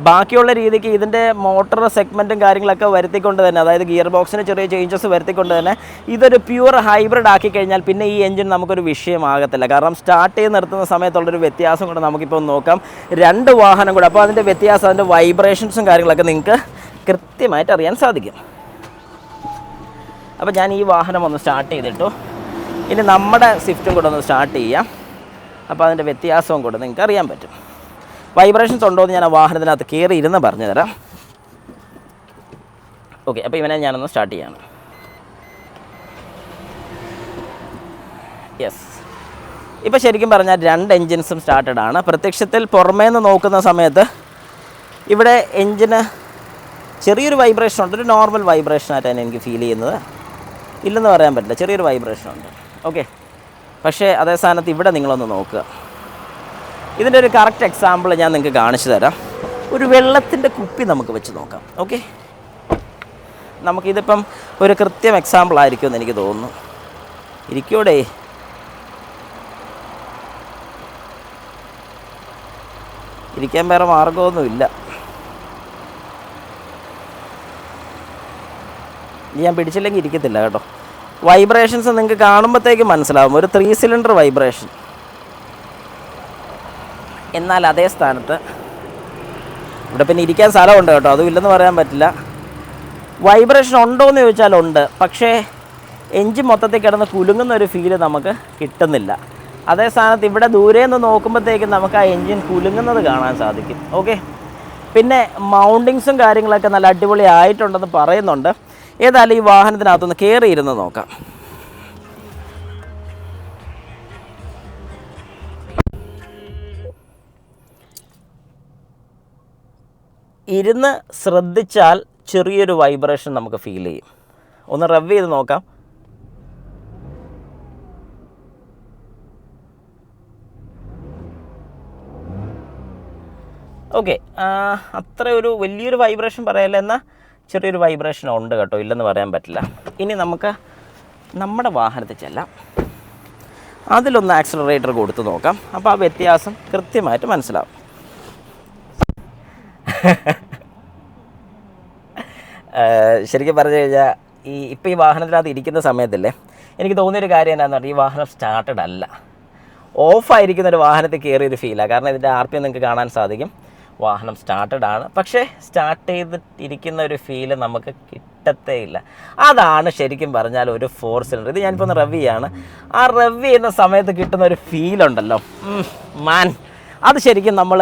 ബാക്കിയുള്ള രീതിക്ക് ഇതിൻ്റെ മോട്ടർ സെഗ്മെൻറ്റും കാര്യങ്ങളൊക്കെ വരുത്തിക്കൊണ്ട് തന്നെ, അതായത് ഗിയർ ബോക്സിന് ചെറിയ ചേഞ്ചസ് വരുത്തിക്കൊണ്ട് തന്നെ ഇതൊരു പ്യൂർ ഹൈബ്രിഡ് ആക്കി കഴിഞ്ഞാൽ പിന്നെ ഈ എൻജിൻ നമുക്കൊരു വിഷയമാകത്തില്ല. കാരണം സ്റ്റാർട്ട് ചെയ്ത് നിർത്തുന്ന സമയത്തുള്ളൊരു വ്യത്യാസം കൂടെ നമുക്കിപ്പോൾ നോക്കാം. 2 വാഹനം കൂടെ, അപ്പോൾ അതിൻ്റെ വ്യത്യാസം, അതിൻ്റെ വൈബ്രേഷൻസും കാര്യങ്ങളൊക്കെ നിങ്ങൾക്ക് കൃത്യമായിട്ട് അറിയാൻ സാധിക്കും. അപ്പോൾ ഞാൻ ഈ വാഹനം ഒന്ന് സ്റ്റാർട്ട് ചെയ്തിട്ടു. ഇനി നമ്മുടെ സ്വിഫ്റ്റും കൂടെ ഒന്ന് സ്റ്റാർട്ട് ചെയ്യാം. അപ്പോൾ അതിൻ്റെ വ്യത്യാസവും കൂടെ നിങ്ങൾക്ക് അറിയാൻ പറ്റും. വൈബ്രേഷൻസ് ഉണ്ടോ എന്ന് ഞാൻ ആ വാഹനത്തിനകത്ത് കയറി ഇരുന്ന് പറഞ്ഞു തരാം. ഓക്കെ, അപ്പോൾ ഇവനെ ഞാനൊന്ന് സ്റ്റാർട്ട് ചെയ്യാണ്. യെസ്, ഇപ്പോൾ ശരിക്കും പറഞ്ഞാൽ 2 എൻജിൻസും സ്റ്റാർട്ടഡ് ആണ്. പ്രത്യക്ഷത്തിൽ പുറമേ നിന്ന് നോക്കുന്ന സമയത്ത് ഇവിടെ എൻജിന് ചെറിയൊരു വൈബ്രേഷൻ ഉണ്ട്. ഒരു നോർമൽ വൈബ്രേഷനായിട്ടാണ് എനിക്ക് ഫീൽ ചെയ്യുന്നത്. ഇല്ലെന്ന് പറയാൻ പറ്റില്ല, ചെറിയൊരു വൈബ്രേഷൻ ഉണ്ട്. ഓക്കെ, പക്ഷേ അതേ സ്ഥാനത്ത് ഇവിടെ നിങ്ങളൊന്ന് നോക്കുക. ഇതിൻ്റെ ഒരു കറക്റ്റ് എക്സാമ്പിൾ ഞാൻ നിങ്ങൾക്ക് കാണിച്ചു തരാം. ഒരു വെള്ളത്തിൻ്റെ കുപ്പി നമുക്ക് വെച്ച് നോക്കാം. ഓക്കെ, നമുക്കിതിപ്പം ഒരു കൃത്യം എക്സാമ്പിൾ ആയിരിക്കുമെന്ന് എനിക്ക് തോന്നുന്നു. ഇരിക്കൂടെ? ഇരിക്കാൻ വേറെ മാർഗമൊന്നുമില്ല. ഞാൻ പിടിച്ചില്ലെങ്കിൽ ഇരിക്കത്തില്ല കേട്ടോ. വൈബ്രേഷൻസ് നിങ്ങൾക്ക് കാണുമ്പോഴത്തേക്ക് മനസ്സിലാവും, ഒരു 3 സിലിണ്ടർ വൈബ്രേഷൻ. എന്നാൽ അതേ സ്ഥാനത്ത് ഇവിടെ പിന്നെ ഇരിക്കാൻ സ്ഥലമുണ്ട് കേട്ടോ, അതും ഇല്ലെന്ന് പറയാൻ പറ്റില്ല. വൈബ്രേഷൻ ഉണ്ടോ എന്ന് ചോദിച്ചാൽ ഉണ്ട്, പക്ഷേ എൻജിൻ മൊത്തത്തിൽ കിടന്ന് കുലുങ്ങുന്ന ഒരു ഫീല് നമുക്ക് കിട്ടുന്നില്ല. അതേ സ്ഥാനത്ത് ഇവിടെ ദൂരെ നിന്ന് നോക്കുമ്പോഴത്തേക്കും നമുക്ക് ആ എൻജിൻ കുലുങ്ങുന്നത് കാണാൻ സാധിക്കും. ഓക്കെ, പിന്നെ മൗണ്ടിങ്സും കാര്യങ്ങളൊക്കെ നല്ല അടിപൊളി ആയിട്ടുണ്ടെന്ന് പറയുന്നുണ്ട്. ഏതായാലും ഈ വാഹനത്തിനകത്തൊന്ന് കയറിയിരുന്ന് നോക്കാം. ഇരുന്ന് ശ്രദ്ധിച്ചാൽ ചെറിയൊരു വൈബ്രേഷൻ നമുക്ക് ഫീൽ ചെയ്യും. ഒന്ന് റവ് ചെയ്ത് നോക്കാം. ഓക്കെ, അത്ര ഒരു വലിയൊരു വൈബ്രേഷൻ പറയല്ല, എന്നാൽ ചെറിയൊരു വൈബ്രേഷൻ ഉണ്ട് കേട്ടോ, ഇല്ലെന്ന് പറയാൻ പറ്റില്ല. ഇനി നമുക്ക് നമ്മുടെ വാഹനത്തിൽ ചെല്ലാം, അതിലൊന്ന് ആക്സിലറേറ്റർ കൊടുത്ത് നോക്കാം. അപ്പോൾ ആ വ്യത്യാസം കൃത്യമായിട്ട് മനസ്സിലാവും. ശരിക്കും പറഞ്ഞു കഴിഞ്ഞാൽ ഇപ്പോൾ ഈ വാഹനത്തിനകത്ത് ഇരിക്കുന്ന സമയത്തല്ലേ എനിക്ക് തോന്നിയൊരു കാര്യം എന്താണെന്ന് പറഞ്ഞാൽ, ഈ വാഹനം സ്റ്റാർട്ടഡ് അല്ല, ഓഫായിരിക്കുന്ന ഒരു വാഹനത്തിൽ കയറിയൊരു ഫീലാണ്. കാരണം ഇതിൻ്റെ RPM നിങ്ങൾക്ക് കാണാൻ സാധിക്കും, വാഹനം സ്റ്റാർട്ടഡ് ആണ്, പക്ഷേ സ്റ്റാർട്ട് ചെയ്തിട്ടിരിക്കുന്ന ഒരു ഫീല് നമുക്ക് കിട്ടത്തേ ഇല്ല. അതാണ് ശരിക്കും പറഞ്ഞാൽ ഒരു 4 സിലിണ്ടർ. ഇത് ഞാനിപ്പോൾ ഒന്ന് റവ് ചെയ്യാണ്. ആ റവ് ചെയ്യുന്ന സമയത്ത് കിട്ടുന്ന ഒരു ഫീലുണ്ടല്ലോ, മാൻ, അത് ശരിക്കും നമ്മൾ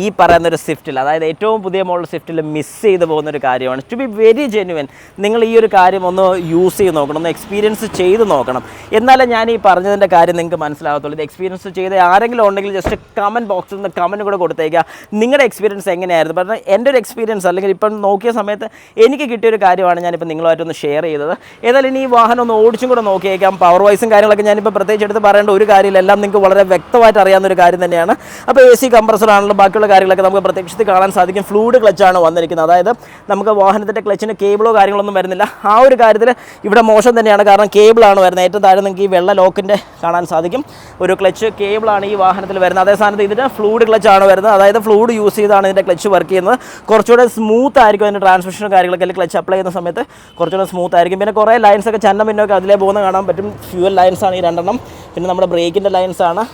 ഈ പറയുന്നൊരു സ്വിഫ്റ്റിൽ, അതായത് ഏറ്റവും പുതിയ മോഡൽ സ്വിഫ്റ്റിൽ മിസ് ചെയ്ത് പോകുന്നൊരു കാര്യമാണ്. ടു ബി വെരി ജെന്യുവൻ, നിങ്ങൾ ഈ ഒരു കാര്യം ഒന്ന് യൂസ് ചെയ്ത് നോക്കണം, ഒന്ന് എക്സ്പീരിയൻസ് ചെയ്ത് നോക്കണം. എന്നാലേ ഞാൻ ഈ പറഞ്ഞതിൻ്റെ കാര്യം നിങ്ങൾക്ക് മനസ്സിലാകത്തുള്ളൂ. ഇത് എക്സ്പീരിയൻസ് ചെയ്ത് ആരെങ്കിലും ഉണ്ടെങ്കിൽ ജസ്റ്റ് കമൻറ്റ് ബോക്സിൽ നിന്ന് കമൻറ്റ് കൂടെ കൊടുത്തേക്കുക, നിങ്ങളുടെ എക്സ്പീരിയൻസ് എങ്ങനെയായിരുന്നു. പറഞ്ഞാൽ എൻ്റെ ഒരു എക്സ്പീരിയൻസ് അല്ലെങ്കിൽ ഇപ്പം നോക്കിയ സമയത്ത് എനിക്ക് കിട്ടിയൊരു കാര്യമാണ് ഞാനിപ്പോൾ നിങ്ങളുമായിട്ടൊന്ന് ഷെയർ ചെയ്തത്. ഏതായാലും ഇനി ഈ വാഹനം ഒന്ന് ഓടിച്ചും കൂടെ നോക്കിയേക്കാം. പവർ വൈസും കാര്യങ്ങളൊക്കെ ഞാനിപ്പോൾ പ്രത്യേകിച്ച് എടുത്ത് പറയേണ്ട ഒരു കാര്യമില്ല, എല്ലാം നിങ്ങൾക്ക് വളരെ വ്യക്തമായിട്ട് അറിയാവുന്നൊരു കാര്യം തന്നെയാണ്. അപ്പോൾ AC കംപ്രസർ ആണെങ്കിലും ബാക്കിയുള്ള കാര്യങ്ങളൊക്കെ നമുക്ക് പ്രത്യക്ഷത്തിൽ കാണാൻ സാധിക്കും. ഫ്ലൂയിഡ് ക്ലച്ചാണ് വന്നിരിക്കുന്നത്, അതായത് നമുക്ക് വാഹനത്തിൻ്റെ ക്ലച്ചിന് കേബിളോ കാര്യങ്ങളൊന്നും വരുന്നില്ല. ആ ഒരു കാര്യത്തിൽ ഇവിടെ മോശം തന്നെയാണ്, കാരണം കേബിളാണ് വരുന്നത്. ഏറ്റവും താഴെ നിങ്ങൾക്ക് ഈ വെള്ള ലോക്കിൻ്റെ കാണാൻ സാധിക്കും, ഒരു ക്ലച്ച് കേബിളാണ് ഈ വാഹനത്തിൽ വരുന്നത്. അതേ സ്ഥാനത്ത് ഇതിന് ഫ്ലൂയിഡ് ക്ലച്ചാണ് വരുന്നത്, അതായത് ഫ്ലൂയിഡ് യൂസ് ചെയ്താണ് ഇതിൻ്റെ ക്ലച്ച് വർക്ക് ചെയ്യുന്നത്. കുറച്ചുകൂടെ സ്മൂത്ത് ആയിരിക്കും അതിൻ്റെ ട്രാൻസ്മിഷനും കാര്യങ്ങളൊക്കെ, അല്ലെങ്കിൽ ക്ലച്ച് അപ്ലൈ ചെയ്യുന്ന സമയത്ത് കുറച്ചുകൂടെ സ്മൂത്ത് ആയിരിക്കും. പിന്നെ കുറേ ലൈൻസൊക്കെ ചന്നം പിന്നൊക്കെ അതിലേ പോകുന്ന കാണാൻ പറ്റും. ഫ്യൂവൽ ലൈൻസാണ് ഈ 2 പിന്നെ നമ്മുടെ ബ്രേക്കിൻ്റെ ലൈൻസാണ്.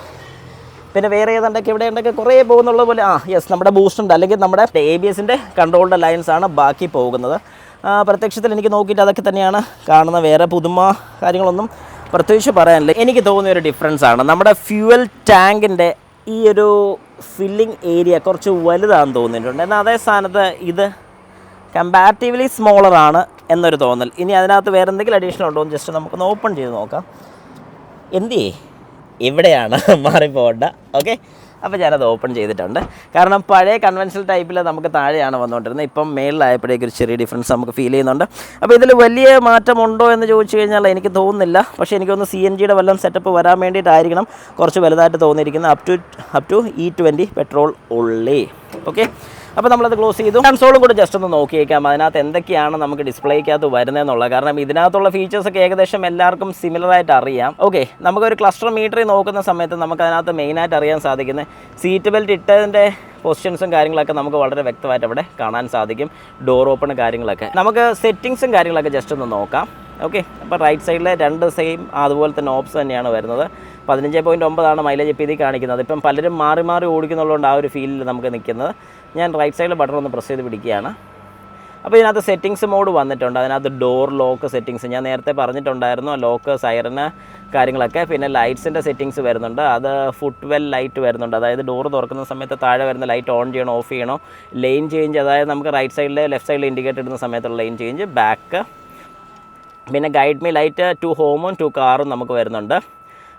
പിന്നെ വേറെ ഏതാണ്ടൊക്കെ ഇവിടെ ഉണ്ടൊക്കെ കുറേ പോകുന്നുള്ള പോലെ യെസ്, നമ്മുടെ ബൂസ്റ്റുണ്ട് അല്ലെങ്കിൽ നമ്മുടെ ABSൻ്റെ കൺട്രോളിൻ്റെ ലൈൻസാണ് ബാക്കി പോകുന്നത്. പ്രത്യക്ഷത്തിൽ എനിക്ക് നോക്കിയിട്ട് അതൊക്കെ തന്നെയാണ് കാണുന്നത്. വേറെ പുതുമ കാര്യങ്ങളൊന്നും പ്രത്യേകിച്ച് പറയാനില്ല. എനിക്ക് തോന്നിയൊരു ഡിഫറൻസാണ് നമ്മുടെ ഫ്യൂവൽ ടാങ്കിൻ്റെ ഈ ഒരു ഫില്ലിംഗ് ഏരിയ കുറച്ച് വലുതാണെന്ന് തോന്നിയിട്ടുണ്ട്. എന്നാൽ അതേ സ്ഥാനത്ത് ഇത് കമ്പാരിറ്റീവ്ലി സ്മോളറാണ് എന്നൊരു തോന്നൽ. ഇനി അതിനകത്ത് വേറെ എന്തെങ്കിലും അഡീഷണൽ ഉണ്ടോ എന്ന് ജസ്റ്റ് നമുക്കൊന്ന് ഓപ്പൺ ചെയ്ത് നോക്കാം. എന്തിയേ ഇവിടെയാണ് മാറിപ്പോകണ്ട. ഓക്കെ, അപ്പോൾ ഞാനത് ഓപ്പൺ ചെയ്തിട്ടുണ്ട്. കാരണം പഴയ കൺവെൻഷണൽ ടൈപ്പിൽ നമുക്ക് താഴെയാണ് വന്നുകൊണ്ടിരുന്നത്, ഇപ്പം മേളിലായപ്പോഴേക്കും ഒരു ചെറിയ ഡിഫറൻസ് നമുക്ക് ഫീൽ ചെയ്യുന്നുണ്ട്. അപ്പോൾ ഇതിൽ വലിയ മാറ്റമുണ്ടോ എന്ന് ചോദിച്ചു കഴിഞ്ഞാൽ എനിക്ക് തോന്നുന്നില്ല. പക്ഷേ എനിക്കൊന്ന് CNGയുടെ വല്ലതും സെറ്റപ്പ് വരാൻ വേണ്ടിയിട്ടായിരിക്കണം കുറച്ച് വലുതായിട്ട് തോന്നിയിരിക്കുന്നത്. അപ് ടു E20 പെട്രോൾ ഉള്ളി. ഓക്കെ, അപ്പോൾ നമ്മളത് ക്ലോസ് ചെയ്തു. കൺസോളും കൂടെ ജസ്റ്റ് ഒന്ന് നോക്കിയേക്കാം, അതിനകത്ത് എന്തൊക്കെയാണ് നമുക്ക് ഡിസ്പ്ലേക്കകത്ത് വരുന്നതെന്നുള്ളത്. കാരണം ഇതിനകത്തുള്ള ഫീച്ചേഴ്സൊക്കെ ഏകദേശം എല്ലാവർക്കും സിമിലറായിട്ട് അറിയാം. ഓക്കെ, നമുക്കൊരു ക്ലസ്റ്റർ മീറ്ററിൽ നോക്കുന്ന സമയത്ത് നമുക്ക് അതിനകത്ത് മെയിനായിട്ട് അറിയാൻ സാധിക്കുന്നത് സീറ്റ് ബെൽറ്റ് ഇട്ടതിൻ്റെ പൊസിഷൻസും കാര്യങ്ങളൊക്കെ നമുക്ക് വളരെ വ്യക്തമായിട്ട് അവിടെ കാണാൻ സാധിക്കും. ഡോർ ഓപ്പൺ കാര്യങ്ങളൊക്കെ, നമുക്ക് സെറ്റിങ്സും കാര്യങ്ങളൊക്കെ ജസ്റ്റ് ഒന്ന് നോക്കാം. ഓക്കെ, അപ്പോൾ റൈറ്റ് സൈഡിൽ 2 സെയിം അതുപോലെ തന്നെ ഓപ്സ് തന്നെയാണ് വരുന്നത്. 15.9 മൈലേജ് ഇപ്പോൾ ഇതിൽ കാണിക്കുന്നത്. ഇപ്പം പലരും മാറി മാറി ഓടിക്കുന്നുള്ളതുകൊണ്ട് ആ ഒരു ഫീലിൽ നമുക്ക് നിൽക്കുന്നത്. ഞാൻ റൈറ്റ് സൈഡിൽ ബട്ടൺ ഒന്ന് പ്രസ് ചെയ്ത് പിടിക്കുകയാണ്. അപ്പോൾ ഇതിനകത്ത് സെറ്റിങ്സ് മോഡ് വന്നിട്ടുണ്ട്. അതിനകത്ത് ഡോർ ലോക്ക് സെറ്റിങ്സ് ഞാൻ നേരത്തെ പറഞ്ഞിട്ടുണ്ടായിരുന്നു, ലോക്ക്, സൈറന് കാര്യങ്ങളൊക്കെ. പിന്നെ ലൈറ്റ്സിൻ്റെ സെറ്റിങ്സ് വരുന്നുണ്ട്, അത് ഫുട്വെൽ ലൈറ്റ് വരുന്നുണ്ട്, അതായത് ഡോർ തുറക്കുന്ന സമയത്ത് താഴെ വരുന്ന ലൈറ്റ് ഓൺ ചെയ്യണോ ഓഫ് ചെയ്യണോ. ലെയിൻ ചേഞ്ച്, അതായത് നമുക്ക് റൈറ്റ് സൈഡിൽ ലെഫ്റ്റ് സൈഡിൽ ഇൻഡിക്കേറ്റർ ഇടുന്ന സമയത്തുള്ള ലെയിൻ ചേഞ്ച്, ബാക്ക്. പിന്നെ ഗൈഡ് മീ ലൈറ്റ് ടു ഹോമും ടു കാറും നമുക്ക് വരുന്നുണ്ട്.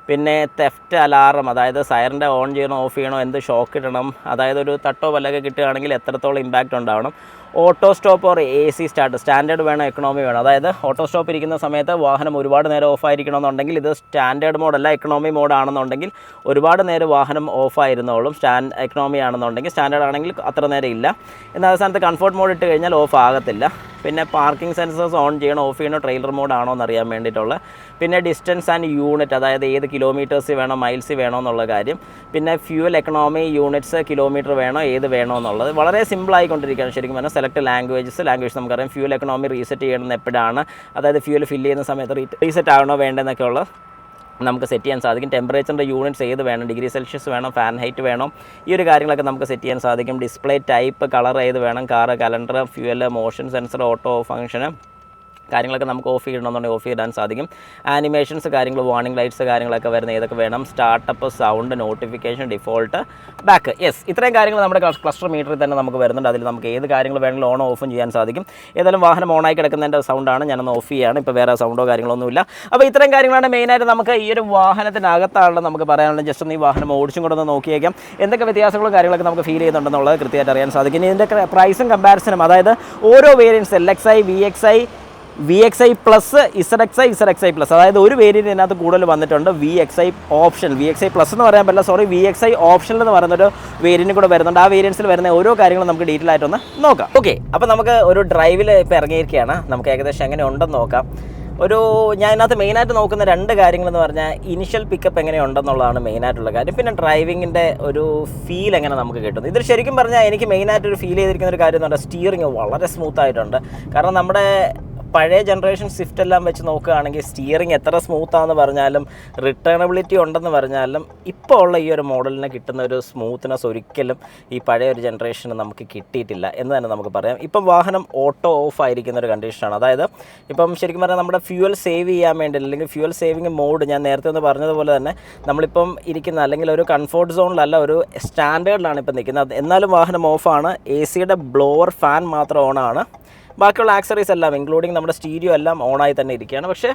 പിന്നെ തെഫ്റ്റ് അലാറം, അതായത് സൈറൻ്റെ ഓൺ ചെയ്യണോ ഓഫ് ചെയ്യണോ, എന്ത് ഷോക്ക് ഇടണം, അതായത് ഒരു തട്ടോ വല്ലൊക്കെ കിട്ടുകയാണെങ്കിൽ എത്രത്തോളം ഇമ്പാക്റ്റ് ഉണ്ടാവണം. Auto stop or AC start, standard വേണോ എക്കണോമി വേണോ. അതായത് ഓട്ടോ സ്റ്റോപ്പ് ഇരിക്കുന്ന സമയത്ത് വാഹനം ഒരുപാട് നേരം ഓഫായിരിക്കണമെന്നുണ്ടെങ്കിൽ ഇത് സ്റ്റാൻഡേർഡ് മോഡല്ല എക്കണോമി മോഡാണെന്നുണ്ടെങ്കിൽ ഒരുപാട് നേരം വാഹനം ഓഫായിരുന്നോളും. എക്കണോമി ആണെന്നുണ്ടെങ്കിൽ, സ്റ്റാൻഡേർഡ് ആണെങ്കിൽ അത്ര നേരം ഇല്ല. എന്നാൽ അവസാനത്ത് കംഫർട്ട് മോഡ് ഇട്ട് കഴിഞ്ഞാൽ ഓഫ് ആകത്തില്ല. പിന്നെ പാർക്കിംഗ് സെൻസേഴ്സ് ഓൺ ചെയ്യണോ ഓഫ് ചെയ്യണോ ട്രെയിലർ മോഡ് ആണോ എന്നറിയാൻ വേണ്ടിയിട്ടുള്ള. പിന്നെ ഡിസ്റ്റൻസ് ആൻഡ് യൂണിറ്റ്, അതായത് ഏത് കിലോമീറ്റേഴ്സ് വേണോ മൈൽസ് വേണോ എന്നുള്ള കാര്യം. പിന്നെ ഫ്യൂൽ എക്കണോമി യൂണിറ്റ്സ് കിലോമീറ്റർ വേണോ ഏത് വേണോ എന്നുള്ളത് വളരെ സിമ്പിൾ ആയിക്കൊണ്ടിരിക്കുകയാണ് ശരിക്കും പറഞ്ഞാൽ. സെലക്ട് ലാംഗ്വേജ് നമുക്കറിയാം. ഫ്യൂൽ എക്കണോമി റീസെറ്റ് ചെയ്യണമെന്ന് എപ്പോഴാണ്, അതായത് ഫ്യൂൽ ഫില്ല് ചെയ്യുന്ന സമയത്ത് റീസെറ്റ് ആകണോ വേണ്ടതെന്നൊക്കെ ഉള്ള നമുക്ക് സെറ്റ് ചെയ്യാൻ സാധിക്കും. ടെമ്പറേച്ചറിൻ്റെ യൂണിറ്റ്സ് ഏത് വേണം, ഡിഗ്രി സെൽഷ്യസ് വേണം, ഫാൻ ഹൈറ്റ് വേണം, ഈ ഒരു കാര്യങ്ങളൊക്കെ നമുക്ക് സെറ്റ് ചെയ്യാൻ സാധിക്കും. ഡിസ്പ്ലേ ടൈപ്പ്, കളർ ഏത് വേണം, car, calendar, fuel, motion sensor, auto ഫംഗ്ഷന് കാര്യങ്ങളൊക്കെ നമുക്ക് ഓഫ് ചെയ്യണമെന്നുണ്ടെങ്കിൽ ഓഫ് ചെയ്യാൻ സാധിക്കും. ആനിമേഷൻസ് കാര്യങ്ങൾ, വാർണിംഗ് ലൈറ്റ്സ് കാര്യങ്ങളൊക്കെ വരുന്ന ഏതൊക്കെ വേണം, startup, sound, notification, default, back. Yes, ഇത്രയും കാര്യങ്ങൾ നമ്മുടെ ക്ലസ്റ്റർ മീറ്ററിൽ തന്നെ നമുക്ക് വരുന്നുണ്ട്. അതിൽ നമുക്ക് ഏത് കാര്യങ്ങൾ വേണമെങ്കിലും ഓൺ ഓഫും ചെയ്യാൻ സാധിക്കും. ഏതായാലും വാഹനം ഓണായി കിടക്കുന്നതിൻ്റെ സൗണ്ടാണ്, ഞാനൊന്ന് ഓഫ് ചെയ്യുകയാണ്. ഇപ്പോൾ വേറെ സൗണ്ടോ കാര്യങ്ങളൊന്നുമില്ല. അപ്പോൾ ഇത്രയും കാര്യങ്ങളാണ് മെയിനായിട്ട് നമുക്ക് ഈ ഒരു വാഹനത്തിനകത്താണല്ലോ നമുക്ക് പറയാനുള്ളത്. ജസ്റ്റ് ഒന്ന് ഈ വാഹനം ഓടിച്ചും കൂടെ ഒന്ന് നോക്കിയേക്കാം എന്തൊക്കെ വ്യത്യാസങ്ങളും കാര്യങ്ങളൊക്കെ നമുക്ക് ഫീൽ ചെയ്യുന്നുണ്ടെന്നുള്ളത് കൃത്യമായിട്ട് അറിയാൻ സാധിക്കും. ഇനി ഇതിൻ്റെ പ്രൈസും കമ്പാരിസനും, അതായത് ഓരോ variants LXi, VXi plus, ZXi plus, അതായത് ഒരു വേരിയൻ്റ് ഇതിനകത്ത് കൂടുതൽ വന്നിട്ടുണ്ട്. VXi ഓപ്ഷൻ, VXi പ്ലസ് എന്ന് പറയാൻ പറ്റില്ല, സോറി, VXi ഓപ്ഷനിൽ എന്ന് പറയുന്നൊരു വേരിയൻറ്റ് കൂടെ വരുന്നുണ്ട്. ആ വേരിയൻസിൽ വരുന്ന ഓരോ കാര്യങ്ങളും നമുക്ക് ഡീറ്റെയിൽ ആയിട്ടൊന്ന് നോക്കാം. ഓക്കെ, അപ്പോൾ നമുക്ക് ഒരു ഡ്രൈവിൽ ഇപ്പോൾ ഇറങ്ങിയിരിക്കുകയാണ്. നമുക്ക് ഏകദേശം എങ്ങനെ ഉണ്ടെന്ന് നോക്കാം. ഞാൻ ഇതിനകത്ത് മെയിനായിട്ട് നോക്കുന്ന രണ്ട് കാര്യങ്ങളെന്ന് പറഞ്ഞാൽ ഇനിഷ്യൽ പിക്കപ്പ് എങ്ങനെയുണ്ടെന്നുള്ളതാണ് മെയിനായിട്ടുള്ള കാര്യം. പിന്നെ ഡ്രൈവിങ്ങിൻ്റെ ഒരു ഫീൽ എങ്ങനെ നമുക്ക് കിട്ടുന്നു. ഇതിൽ ശരിക്കും പറഞ്ഞാൽ എനിക്ക് മെയിനായിട്ടൊരു ഫീൽ ചെയ്തിരിക്കുന്ന ഒരു കാര്യം എന്ന് പറഞ്ഞാൽ സ്റ്റിയറിങ് വളരെ സ്മൂത്തായിട്ടുണ്ട്. കാരണം നമ്മുടെ പഴയ ജനറേഷൻ സ്വിഫ്റ്റ് എല്ലാം വെച്ച് നോക്കുകയാണെങ്കിൽ സ്റ്റിയറിങ് എത്ര സ്മൂത്താണെന്ന് പറഞ്ഞാലും റിട്ടേണബിലിറ്റി ഉണ്ടെന്ന് പറഞ്ഞാലും ഇപ്പോൾ ഉള്ള ഈ ഒരു മോഡലിന് കിട്ടുന്ന ഒരു സ്മൂത്ത്നെസ് ഒരിക്കലും ഈ പഴയ ഒരു ജനറേഷന് നമുക്ക് കിട്ടിയിട്ടില്ല എന്ന് തന്നെ നമുക്ക് പറയാം. ഇപ്പം വാഹനം ഓട്ടോ ഓഫ് ആയിരിക്കുന്ന ഒരു കണ്ടീഷനാണ്. അതായത് ഇപ്പം ശരിക്കും പറഞ്ഞാൽ നമ്മുടെ ഫ്യൂവൽ സേവ് ചെയ്യാൻ വേണ്ടി, അല്ലെങ്കിൽ ഫ്യൂവൽ സേവിങ് മോഡ് ഞാൻ നേരത്തെ ഒന്ന് പറഞ്ഞതുപോലെ തന്നെ നമ്മളിപ്പം ഇരിക്കുന്ന അല്ലെങ്കിൽ ഒരു കംഫോർട്ട് സോണിലല്ല, ഒരു സ്റ്റാൻഡേർഡിലാണ് ഇപ്പം നിൽക്കുന്നത്. എന്നാലും വാഹനം ഓഫാണ്. AC-യുടെ ബ്ലോവർ, ഫാൻ മാത്രം ഓണാണ്. ബാക്കിയുള്ള ആക്സറീസ് എല്ലാം ഇൻക്ലൂഡിങ് നമ്മുടെ സ്റ്റീരിയോ എല്ലാം ഓണായി തന്നെ ഇരിക്കുകയാണ്. പക്ഷേ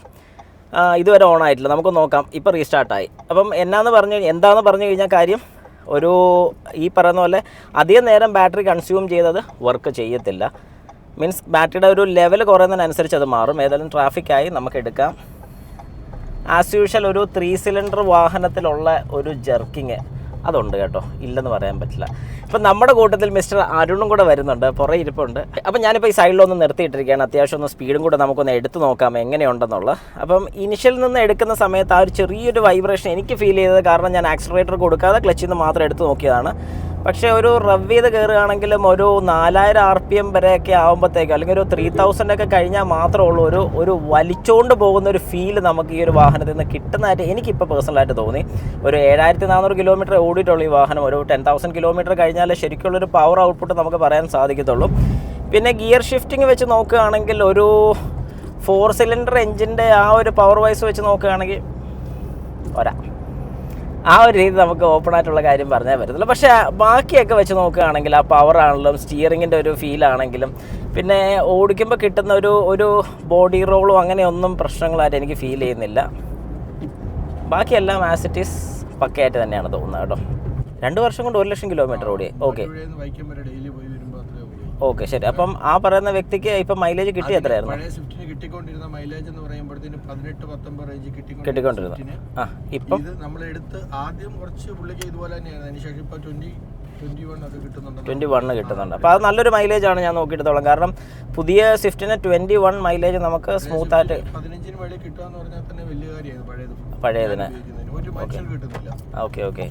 ഇതുവരെ ഓണായിട്ടില്ല. നമുക്ക് നോക്കാം. ഇപ്പോൾ റീസ്റ്റാർട്ടായി. അപ്പം എന്താണെന്ന് പറഞ്ഞു കഴിഞ്ഞാൽ കാര്യം, ഈ പറയുന്ന പോലെ അധികം നേരം ബാറ്ററി കൺസ്യൂം ചെയ്തത് വർക്ക് ചെയ്യത്തില്ല. മീൻസ് ബാറ്ററിയുടെ ഒരു ലെവൽ കുറയുന്നതിനനുസരിച്ച് അത് മാറും. ഏതായാലും ട്രാഫിക്കായി നമുക്ക് എടുക്കാം. ആസ് യൂഷ്വൽ ഒരു 3 സിലിണ്ടർ വാഹനത്തിലുള്ള ഒരു ജർക്കിങ് അതുണ്ട് കേട്ടോ, ഇല്ലെന്ന് പറയാൻ പറ്റില്ല. ഇപ്പം നമ്മുടെ കൂട്ടത്തിൽ മിസ്റ്റർ അരുണും കൂടെ വരുന്നുണ്ട്, പുറകെ ഇരിപ്പുണ്ട്. അപ്പം ഞാനിപ്പോൾ ഈ സൈഡിലൊന്ന് നിർത്തിയിട്ടിരിക്കുകയാണ്. അത്യാവശ്യം ഒന്ന് സ്പീഡും കൂടെ നമുക്കൊന്ന് എടുത്ത് നോക്കാം എങ്ങനെയുണ്ടെന്നുള്ളത്. അപ്പം ഇനിഷ്യലിൽ നിന്ന് എടുക്കുന്ന സമയത്ത് ആ ഒരു ചെറിയൊരു വൈബ്രേഷൻ എനിക്ക് ഫീൽ ചെയ്തത്, കാരണം ഞാൻ ആക്സിലറേറ്റർ കൊടുക്കാതെ ക്ലച്ചിൽ നിന്ന് മാത്രം എടുത്ത് നോക്കിയതാണ്. പക്ഷേ ഒരു റവ് ചെയ്ത് കയറുകയാണെങ്കിലും ഒരു 4000 RPM വരെയൊക്കെ ആകുമ്പോഴത്തേക്കും, അല്ലെങ്കിൽ ഒരു 3000 ഒക്കെ കഴിഞ്ഞാൽ മാത്രമേ ഉള്ളൂ ഒരു വലിച്ചുകൊണ്ട് പോകുന്ന ഒരു ഫീൽ നമുക്ക് ഈ ഒരു വാഹനത്തിൽ നിന്ന് കിട്ടുന്നതായിട്ട് എനിക്കിപ്പോൾ പേഴ്സണലായിട്ട് തോന്നി. ഒരു 7400 കിലോമീറ്റർ ഓടിയിട്ടുള്ളൂ ഈ വാഹനം. ഒരു 10,000 കിലോമീറ്റർ കഴിഞ്ഞാൽ ശരിക്കുള്ളൊരു പവർ ഔട്ട്പുട്ട് നമുക്ക് പറയാൻ സാധിക്കത്തുള്ളൂ. പിന്നെ ഗിയർ ഷിഫ്റ്റിംഗ് വെച്ച് നോക്കുകയാണെങ്കിൽ ഒരു 4 സിലിണ്ടർ എഞ്ചിൻ്റെ ആ ഒരു പവർ വൈസ് വെച്ച് നോക്കുകയാണെങ്കിൽ ആ ഒരു രീതി നമുക്ക് ഓപ്പൺ ആയിട്ടുള്ള കാര്യം പറഞ്ഞാൽ പറ്റത്തില്ല. പക്ഷേ ബാക്കിയൊക്കെ വെച്ച് നോക്കുകയാണെങ്കിൽ ആ പവർ ആണെങ്കിലും സ്റ്റീറിങ്ങിൻ്റെ ഒരു ഫീലാണെങ്കിലും പിന്നെ ഓടിക്കുമ്പോൾ കിട്ടുന്ന ഒരു ബോഡി റോളും അങ്ങനെയൊന്നും പ്രശ്നങ്ങളായിട്ട് എനിക്ക് ഫീൽ ചെയ്യുന്നില്ല. ബാക്കിയെല്ലാം ആസ് ഇറ്റ് ഈസ് പക്കയായിട്ട് തന്നെയാണ് തോന്നുന്നത് കേട്ടോ. 2 വർഷം കൊണ്ട് 1,00,000 കിലോമീറ്റർ ഓടി. ഓക്കെ ശരി. അപ്പം ആ പറയുന്ന വ്യക്തിക്ക് ഇപ്പം മൈലേജ് കിട്ടി എത്രയായിരുന്നു? കിട്ടിക്കൊണ്ടിരുന്ന മൈലേജ് എന്ന് പറയുമ്പോഴത്തേന് 18-19 റേഞ്ച് കിട്ടിക്കൊണ്ടിരുന്നു. ഇപ്പം നമ്മളെടുത്ത് ആദ്യം കുറച്ച് പുള്ളിക്ക് ഇതുപോലെ തന്നെയാണ്. അതിനുശേഷം ഇപ്പോൾ 21 കിട്ടുന്നുണ്ട്. അപ്പോൾ അത് നല്ലൊരു മൈലേജാണ് ഞാൻ നോക്കിയെടുത്തോളം. കാരണം പുതിയ സ്വിഫ്റ്റിന് 21 മൈലേജ് നമുക്ക് സ്മൂത്തായിട്ട് 15 വഴി കിട്ടുക എന്ന് പറഞ്ഞാൽ തന്നെ വലിയ കാര്യമാണ് പഴയതിന്. ഓക്കെ.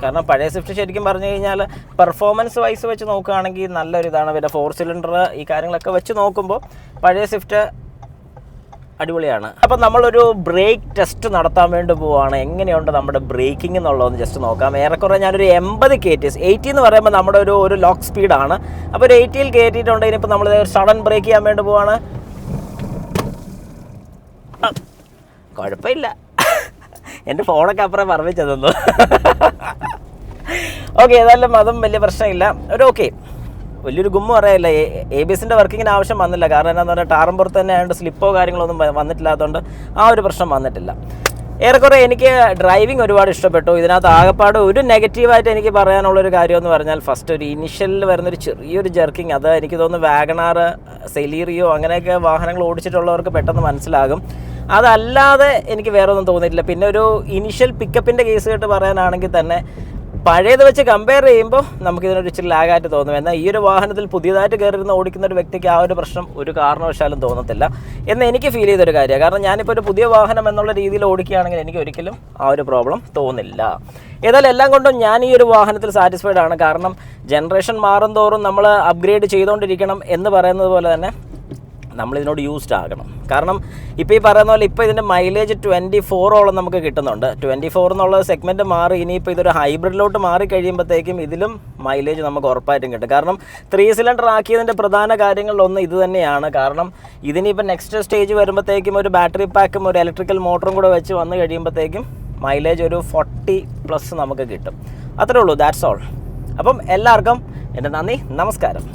കാരണം പഴയ സ്വിഫ്റ്റ് ശരിക്കും പറഞ്ഞു കഴിഞ്ഞാൽ പെർഫോമൻസ് വൈസ് വെച്ച് നോക്കുകയാണെങ്കിൽ നല്ലൊരു ഇതാണ്. പിന്നെ 4 സിലിണ്ടർ ഈ കാര്യങ്ങളൊക്കെ വെച്ച് നോക്കുമ്പോൾ പഴയ സ്വിഫ്റ്റ് അടിപൊളിയാണ്. അപ്പം നമ്മളൊരു ബ്രേക്ക് ടെസ്റ്റ് നടത്താൻ വേണ്ടി പോവുകയാണ്. എങ്ങനെയുണ്ട് നമ്മുടെ ബ്രേക്കിംഗ് എന്നുള്ളതെന്ന് ജസ്റ്റ് നോക്കാം. ഏറെക്കുറെ ഞാനൊരു 80 kts, 80 എന്ന് പറയുമ്പോൾ നമ്മുടെ ഒരു ലോക്ക് സ്പീഡാണ്. അപ്പോൾ ഒരു 80ൽ കയറ്റിയിട്ടുണ്ടെങ്കിൽ ഇപ്പോൾ നമ്മൾ സഡൻ ബ്രേക്ക് ചെയ്യാൻ വേണ്ടി പോവുകയാണ്. കുഴപ്പമില്ല, എൻ്റെ ഫോണൊക്കെ അപ്പുറം പറമ്പിച്ചതൊന്നു. ഓക്കെ, ഏതായാലും അതും വലിയ പ്രശ്നമില്ല. ഓക്കെ, വലിയൊരു ഗുമ്മ അറിയില്ല. ABSൻ്റെ വർക്കിങ്ങിന് ആവശ്യം വന്നില്ല. കാരണം എന്താണെന്ന് പറഞ്ഞാൽ ടാറും പുറത്ത് തന്നെ ആയതുകൊണ്ട് സ്ലിപ്പോ കാര്യങ്ങളൊന്നും വന്നിട്ടില്ലാത്തതുകൊണ്ട് ആ ഒരു പ്രശ്നം വന്നിട്ടില്ല. ഏറെക്കുറെ എനിക്ക് ഡ്രൈവിംഗ് ഒരുപാട് ഇഷ്ടപ്പെട്ടു. ഇതിനകത്ത് ആകെപ്പാട് ഒരു നെഗറ്റീവായിട്ട് എനിക്ക് പറയാനുള്ളൊരു കാര്യമെന്ന് പറഞ്ഞാൽ ഫസ്റ്റ് ഒരു ഇനിഷ്യലിൽ വരുന്നൊരു ചെറിയൊരു ജെർക്കിങ്, അത് എനിക്ക് തോന്നുന്നു വാഗണാർ, സെലീറിയോ അങ്ങനെയൊക്കെ വാഹനങ്ങൾ ഓടിച്ചിട്ടുള്ളവർക്ക് പെട്ടെന്ന് മനസ്സിലാകും. അതല്ലാതെ എനിക്ക് വേറെ ഒന്നും തോന്നിയിട്ടില്ല. പിന്നെ ഒരു ഇനിഷ്യൽ പിക്കപ്പിൻ്റെ കേസ് കേട്ട് പറയാനാണെങ്കിൽ തന്നെ പഴയത് വെച്ച് കമ്പയർ ചെയ്യുമ്പോൾ നമുക്കിതിനൊരു ഇച്ചിരി ലാഗായിട്ട് തോന്നും. എന്നാൽ ഈ ഒരു വാഹനത്തിൽ പുതിയതായിട്ട് കയറിയിരുന്ന ഓടിക്കുന്ന ഒരു വ്യക്തിക്ക് ആ ഒരു പ്രശ്നം ഒരു കാരണവശാലും തോന്നത്തില്ല എന്ന് എനിക്ക് ഫീൽ ചെയ്തൊരു കാര്യമാണ്. കാരണം ഞാനിപ്പോൾ ഒരു പുതിയ വാഹനം എന്നുള്ള രീതിയിൽ ഓടിക്കുകയാണെങ്കിൽ എനിക്ക് ഒരിക്കലും ആ ഒരു പ്രോബ്ലം തോന്നില്ല. ഏതായാലും എല്ലാം കൊണ്ടും ഞാൻ ഈ ഒരു വാഹനത്തിൽ സാറ്റിസ്ഫൈഡ് ആണ്. കാരണം ജനറേഷൻ മാറും തോറും നമ്മൾ അപ്ഗ്രേഡ് ചെയ്തുകൊണ്ടിരിക്കണം എന്ന് പറയുന്നത് പോലെ തന്നെ നമ്മളിതിനോട് യൂസ്ഡ് ആകണം. കാരണം ഇപ്പോൾ ഈ പറയുന്ന പോലെ ഇപ്പോൾ ഇതിൻ്റെ മൈലേജ് 24 നമുക്ക് കിട്ടുന്നുണ്ട്. 24 എന്നുള്ള സെഗ്മെൻറ്റ് മാറി ഇനിയിപ്പോൾ ഇതൊരു ഹൈബ്രിഡിലോട്ട് മാറി കഴിയുമ്പോഴത്തേക്കും ഇതിലും മൈലേജ് നമുക്ക് ഉറപ്പായിട്ടും കിട്ടും. കാരണം 3 സിലിണ്ടർ ആക്കിയതിൻ്റെ പ്രധാന കാര്യങ്ങളിലൊന്ന് ഇത് തന്നെയാണ്. കാരണം ഇതിനിപ്പോൾ നെക്സ്റ്റ് സ്റ്റേജ് വരുമ്പോഴത്തേക്കും ഒരു ബാറ്ററി പാക്കും ഒരു ഇലക്ട്രിക്കൽ മോട്ടറും കൂടെ വെച്ച് വന്ന് കഴിയുമ്പോഴത്തേക്കും മൈലേജ് ഒരു 40+ നമുക്ക് കിട്ടും. അത്രേ ഉള്ളൂ, ദാറ്റ്സ് ഓൾ. അപ്പം എല്ലാവർക്കും എൻ്റെ നന്ദി, നമസ്കാരം.